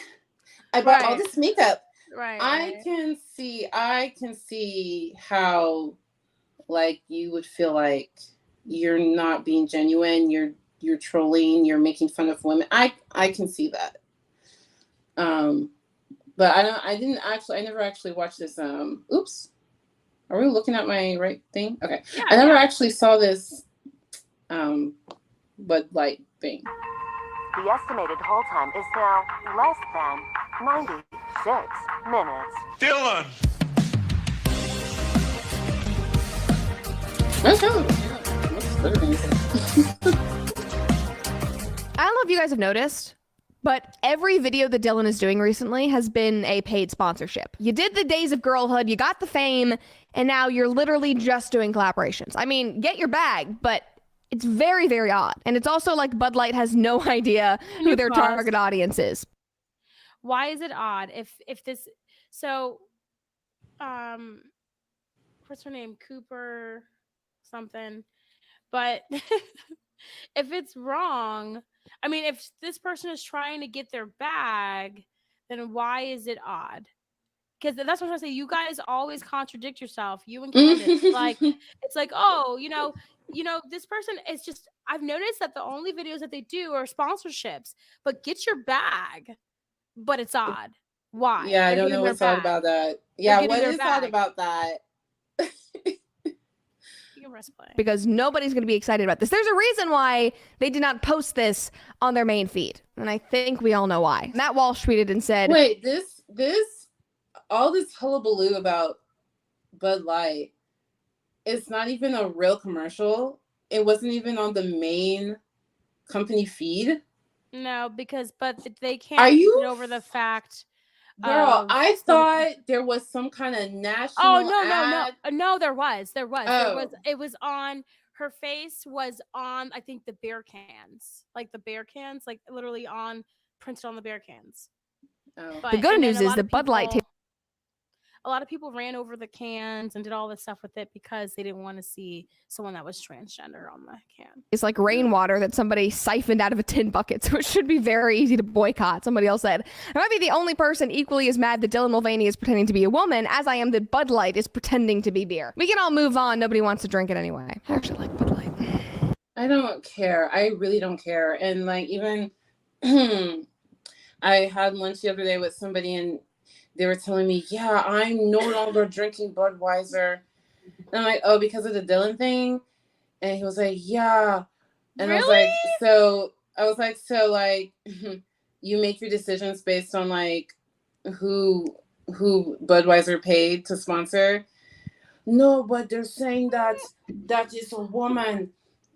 I bought all this makeup. Right. I can see how, like, you would feel like you're not being genuine, you're trolling, you're making fun of women. I can see that. But I never actually watched this. Oops. Are we looking at my right thing? Okay. Yeah, I never actually saw this Bud Light thing. The estimated hold time is now less than 96 minutes. Dylan! I don't know if you guys have noticed, but every video that Dylan is doing recently has been a paid sponsorship. You did the Days of Girlhood, you got the fame, and now you're literally just doing collaborations. I mean, get your bag, but it's very, very odd. And it's also like Bud Light has no idea who their target audience is. Why is it odd? If this, so, what's her name? Cooper something. But if it's wrong, I mean, if this person is trying to get their bag, then why is it odd? Because that's what I'm trying to say. You guys always contradict yourself. You and Candace. It's like, oh, this person is just, I've noticed that the only videos that they do are sponsorships, but get your bag. But it's odd. Why? Yeah, I don't know what's odd about that. Yeah, what is odd about that? Because nobody's going to be excited about this. There's a reason why they did not post this on their main feed. And I think we all know why. Matt Walsh tweeted and said, wait, this all this hullabaloo about Bud Light, it's not even a real commercial. It wasn't even on the main company feed. No, but they Are can't you get over the fact. Girl, Of I some. thought there was some kind of Oh national no! ad. No, there was. Oh. It was on. Her face was on. I think the beer cans, like literally on printed on the beer cans. Oh. But The good and then news a is lot that of Bud Light people- a lot of people ran over the cans and did all this stuff with it because they didn't want to see someone that was transgender on the can. It's like rainwater that somebody siphoned out of a tin bucket, so it should be very easy to boycott. Somebody else said, I might be the only person equally as mad that Dylan Mulvaney is pretending to be a woman as I am that Bud Light is pretending to be beer. We can all move on. Nobody wants to drink it anyway. I actually like Bud Light. I don't care. I really don't care. And like even I had lunch the other day with somebody and they were telling me, yeah, I'm no longer drinking Budweiser. And I'm like, oh, because of the Dylan thing? And he was like, yeah. And really? I was like, so like you make your decisions based on like who Budweiser paid to sponsor? No, but they're saying that is a woman.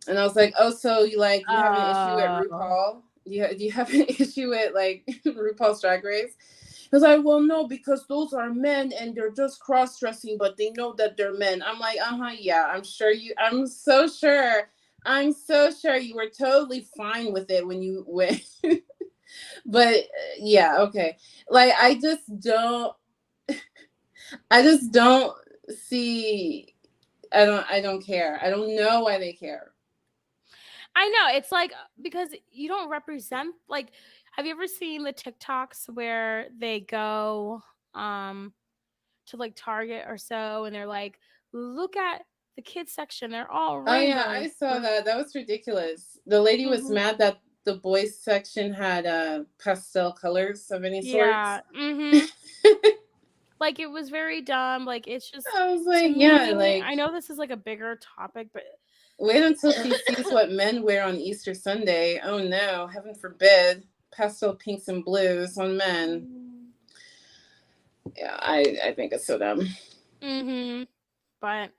And I was like, oh, so you have an issue with RuPaul? Do you have an issue with like RuPaul's Drag Race? He was like, well, no, because those are men and they're just cross-dressing, but they know that they're men. I'm like, yeah, I'm so sure you were totally fine with it when you went. But yeah, okay. Like, I just don't see, I don't care. I don't know why they care. I know, it's like because you don't represent, like, have you ever seen the TikToks where they go to like Target or so and they're like, look at the kids section, they're all rainbows. Oh yeah, I saw that. That was ridiculous. The lady was mad that the boys section had pastel colors of any sort. Yeah. Like, it was very dumb. Like, it's just, I was to like, me, yeah, like, I know this is like a bigger topic, but wait until she sees what men wear on Easter Sunday. Oh no, heaven forbid. Pastel pinks and blues on men. Yeah, I think it's so dumb. But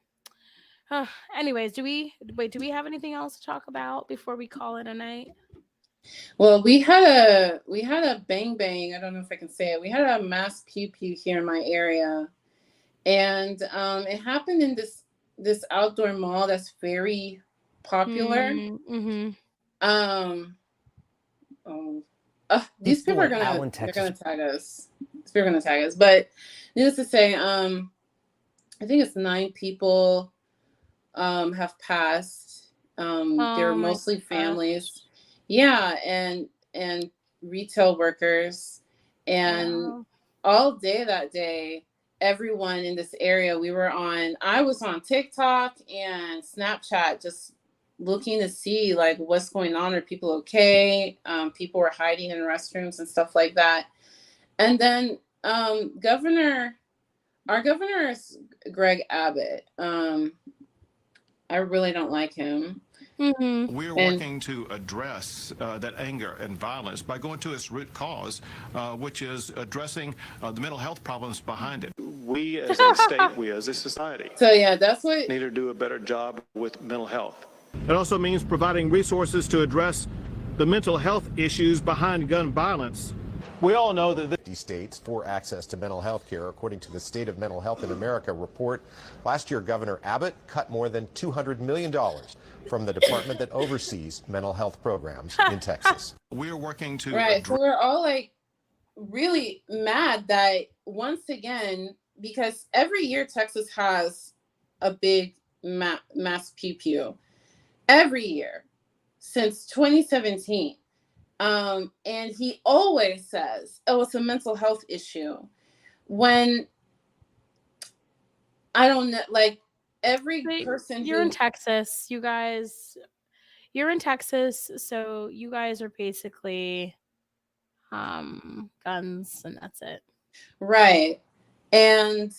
anyways, do we have anything else to talk about before we call it a night? Well, we had a bang bang. I don't know if I can say it. We had a mass pew pew here in my area, and it happened in this outdoor mall that's very popular. These people are gonna tag us. These people are gonna tag us. But needless to say, I think it's 9 people have passed. They're mostly families. Yeah, and retail workers. And all day that day, everyone in this area, I was on TikTok and Snapchat just looking to see like what's going on. Are people okay? People were hiding in restrooms and stuff like that. And then our governor is Greg Abbott. I really don't like him. We're working to address that anger and violence by going to its root cause, which is addressing the mental health problems behind it. We as a state, we as a society. So yeah, that's what need to do a better job with mental health. It also means providing resources to address the mental health issues behind gun violence. We all know that 50 states for access to mental health care, according to the State of Mental Health in America report. Last year, Governor Abbott cut more than $200 million from the department that oversees mental health programs in Texas. We're working to so we're all like really mad that once again, because every year Texas has a big mass pew pew every year since 2017. And he always says, oh, it's a mental health issue. When I don't know, like every person you're in Texas, you guys, you're in Texas, so you guys are basically guns and that's it. Right. And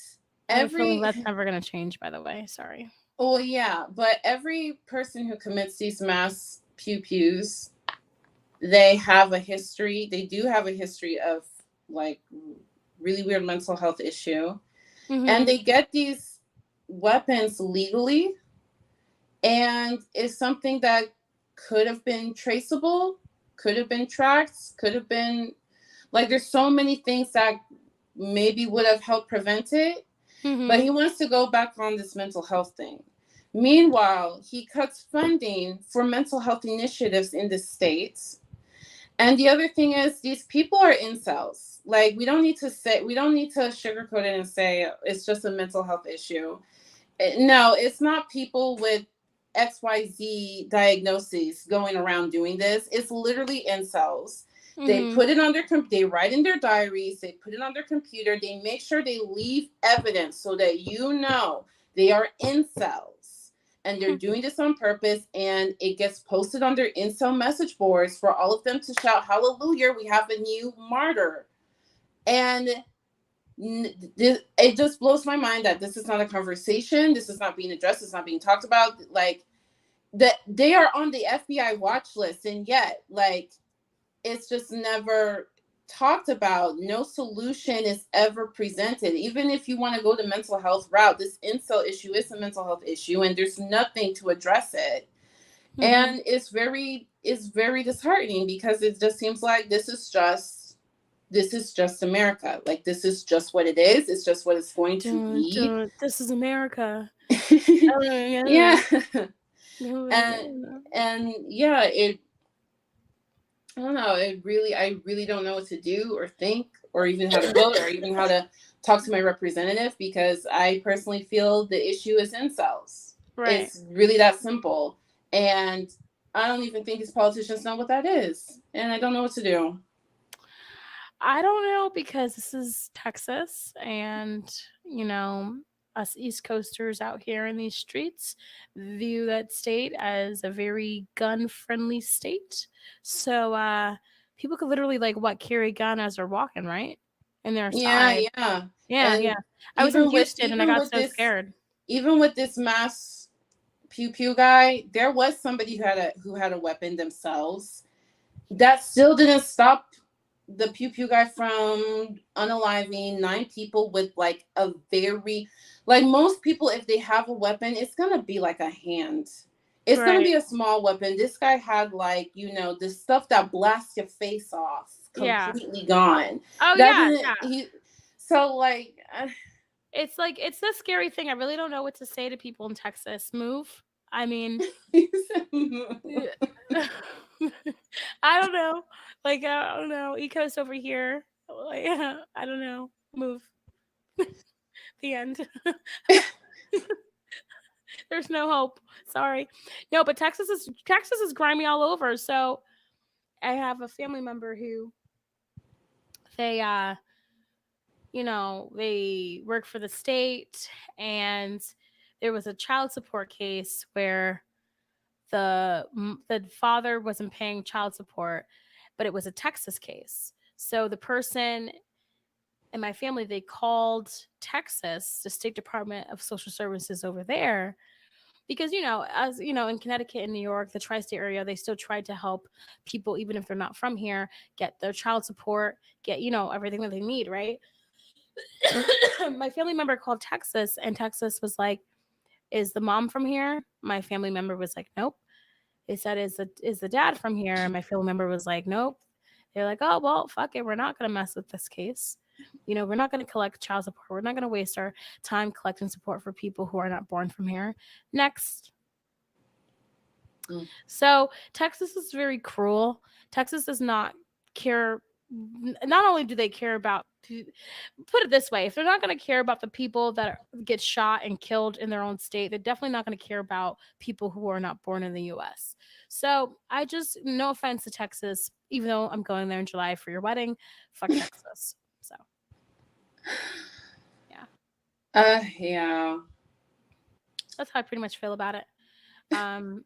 that's never going to change, by the way. Sorry. Oh, yeah. But every person who commits these mass pew pews, they have a history. They do have a history of like really weird mental health issue. Mhm. And they get these weapons legally, and it's something that could have been traceable, could have been tracked, could have been, like, there's so many things that maybe would have helped prevent it. But he wants to go back on this mental health thing. Meanwhile, he cuts funding for mental health initiatives in the States. And the other thing is, these people are incels. Like, we don't need to sugarcoat it and say it's just a mental health issue. No, it's not people with XYZ diagnoses going around doing this. It's literally incels. They put it on they write in their diaries, they put it on their computer, they make sure they leave evidence so that you know they are incels. And they're doing this on purpose, and it gets posted on their incel message boards for all of them to shout, hallelujah, we have a new martyr. And it just blows my mind that this is not a conversation, this is not being addressed, it's not being talked about. Like, that they are on the FBI watch list, and yet, like, it's just never talked about. No solution is ever presented. Even if you want to go the mental health route, this incel issue is a mental health issue, and there's nothing to address it. And it's very disheartening, because it just seems like this is just America. Like, this is just what it is. It's just what it's going to be. This is America. Yeah. And yeah, I don't know. I really don't know what to do or think, or even how to vote, or even how to talk to my representative, because I personally feel the issue is incels. Right. It's really that simple. And I don't even think these politicians know what that is. And I don't know what to do. I don't know, because this is Texas, and us East Coasters out here in these streets view that state as a very gun-friendly state. So people could literally, like, carry a gun as they're walking, right? In their side. Yeah. Yeah. I was in Houston and I got so scared. Even with this mass pew pew guy, there was somebody who had a weapon themselves. That still didn't stop the pew pew guy from unaliving 9 people with, like, a very, like, most people, if they have a weapon, it's gonna be like a hand. It's gonna be a small weapon. This guy had, like, the stuff that blasts your face off, completely gone. Oh, That yeah. So, like, It's like, it's the scary thing. I really don't know what to say to people in Texas. Move. I mean, I don't know. Like, I don't know. Eco's over here. Like, I don't know. Move. The end. There's no hope. Sorry. No, but Texas is grimy all over. So I have a family member who they they work for the state, and there was a child support case where the father wasn't paying child support, but it was a Texas case. So the person in my family, they called Texas, the State Department of Social Services over there, because, as you know, in Connecticut and New York, the tri-state area, they still tried to help people, even if they're not from here, get their child support, get, everything that they need, right? My family member called Texas, and Texas was like, is the mom from here? My family member was like, nope. They said, is the dad from here? And my family member was like, nope. They're like, oh, well, fuck it. We're not going to mess with this case. We're not going to collect child support. We're not going to waste our time collecting support for people who are not born from here. Next. So Texas is very cruel. Texas does not care. Not only do they care about, put it this way, if they're not going to care about the people that get shot and killed in their own state, they're definitely not going to care about people who are not born in the U.S. So I just, no offense to Texas, even though I'm going there in July for your wedding, fuck Texas. So yeah. That's how I pretty much feel about it. I'm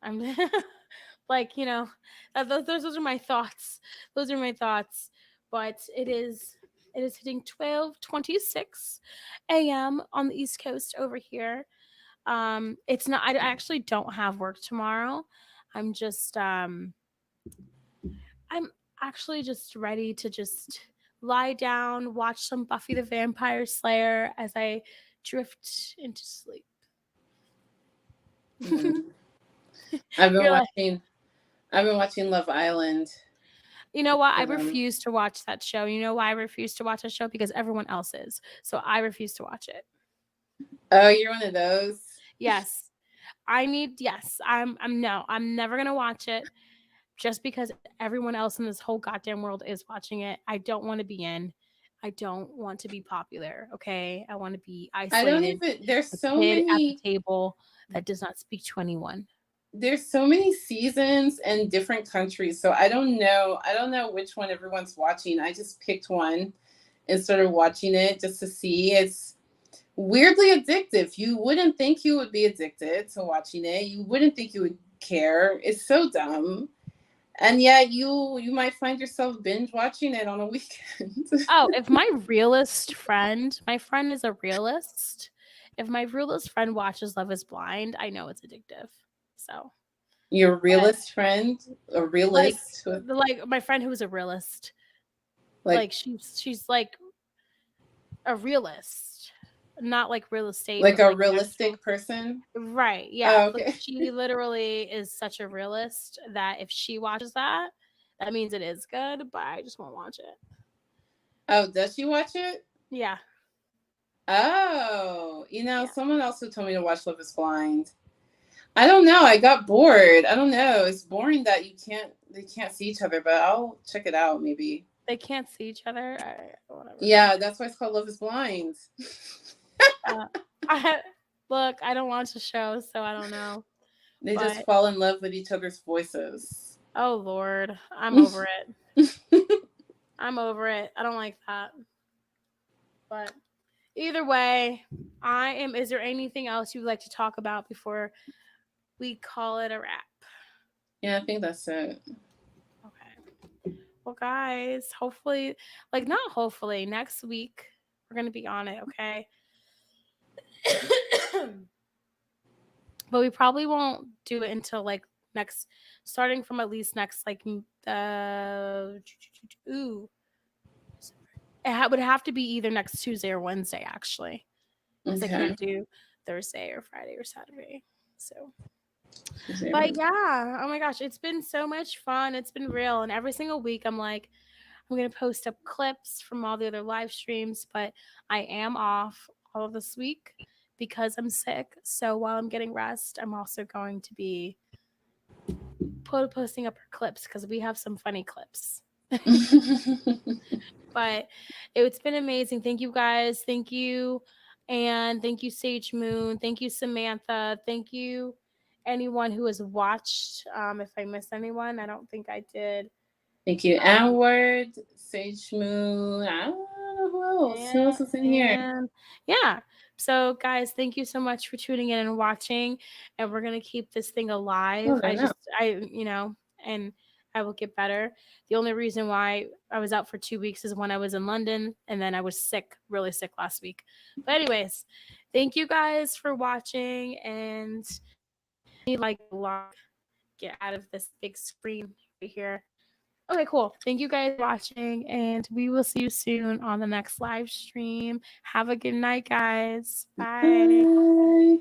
like, those are my thoughts. Those are my thoughts. But it is hitting 12:26 a.m. on the East Coast over here. It's not. I actually don't have work tomorrow. I'm just. I'm actually just ready to just lie down, watch some Buffy the Vampire Slayer as I drift into sleep. I've been You're like, watching Love Island. you know what? I refuse to watch that show. You know why I refuse to watch that show? Because everyone else is. So I refuse to watch it. Oh, you're one of those? Yes. I'm never gonna watch it just because everyone else in this whole goddamn world is watching it. I don't want to be in. I don't want to be popular. Okay. I want to be isolated. There's a so kid many at the table that does not speak to anyone. There's so many seasons in different countries, so I don't know which one everyone's watching. I just picked one and started watching it just to see. It's weirdly addictive. You wouldn't think you would be addicted to watching it. You wouldn't think you would care. It's so dumb. And yet you might find yourself binge watching it on a weekend. Oh, if my friend is a realist. If my realist friend watches Love is Blind, I know it's addictive. So your realist friend? A realist? Like my friend who is a realist. Like she's like a realist. Not like real estate. Like a realistic person? Right. Yeah. Oh, okay. Like she literally is such a realist that if she watches that means it is good, but I just won't watch it. Oh, does she watch it? Yeah. Oh, someone also told me to watch Love is Blind. I don't know. I got bored. I don't know. It's boring that they can't see each other, but I'll check it out maybe. They can't see each other? Whatever. Yeah, that's why it's called Love is Blind. Look, I don't watch the show, so I don't know. They just fall in love with each other's voices. Oh, Lord. I'm over it. I'm over it. I don't like that. But either way, is there anything else you'd like to talk about before we call it a wrap? Yeah, I think that's it. Okay. Well, guys, hopefully, not hopefully, next week we're going to be on it, okay? But we probably won't do it until starting from at least next it would have to be either next Tuesday or Wednesday, actually, because I can't do Thursday or Friday or Saturday. So, but yeah, oh my gosh, it's been so much fun. It's been real, and every single week I'm like, I'm gonna post up clips from all the other live streams, but I am off all of this week because I'm sick. So while I'm getting rest, I'm also going to be posting up her clips because we have some funny clips. But it's been amazing. Thank you guys. Thank you. And thank you, Sage Moon. Thank you, Samantha. Thank you, anyone who has watched. If I missed anyone, I don't think I did. Thank you, Anward, Sage Moon. I don't know who else. Who else is in here? Yeah. So, guys, thank you so much for tuning in and watching. And we're gonna keep this thing alive. And I will get better. The only reason why I was out for 2 weeks is when I was in London, and then I was sick, really sick last week. But anyways, thank you guys for watching, and get out of this big screen right here. Okay, cool. Thank you guys for watching, and we will see you soon on the next live stream. Have a good night, guys. Bye. Bye.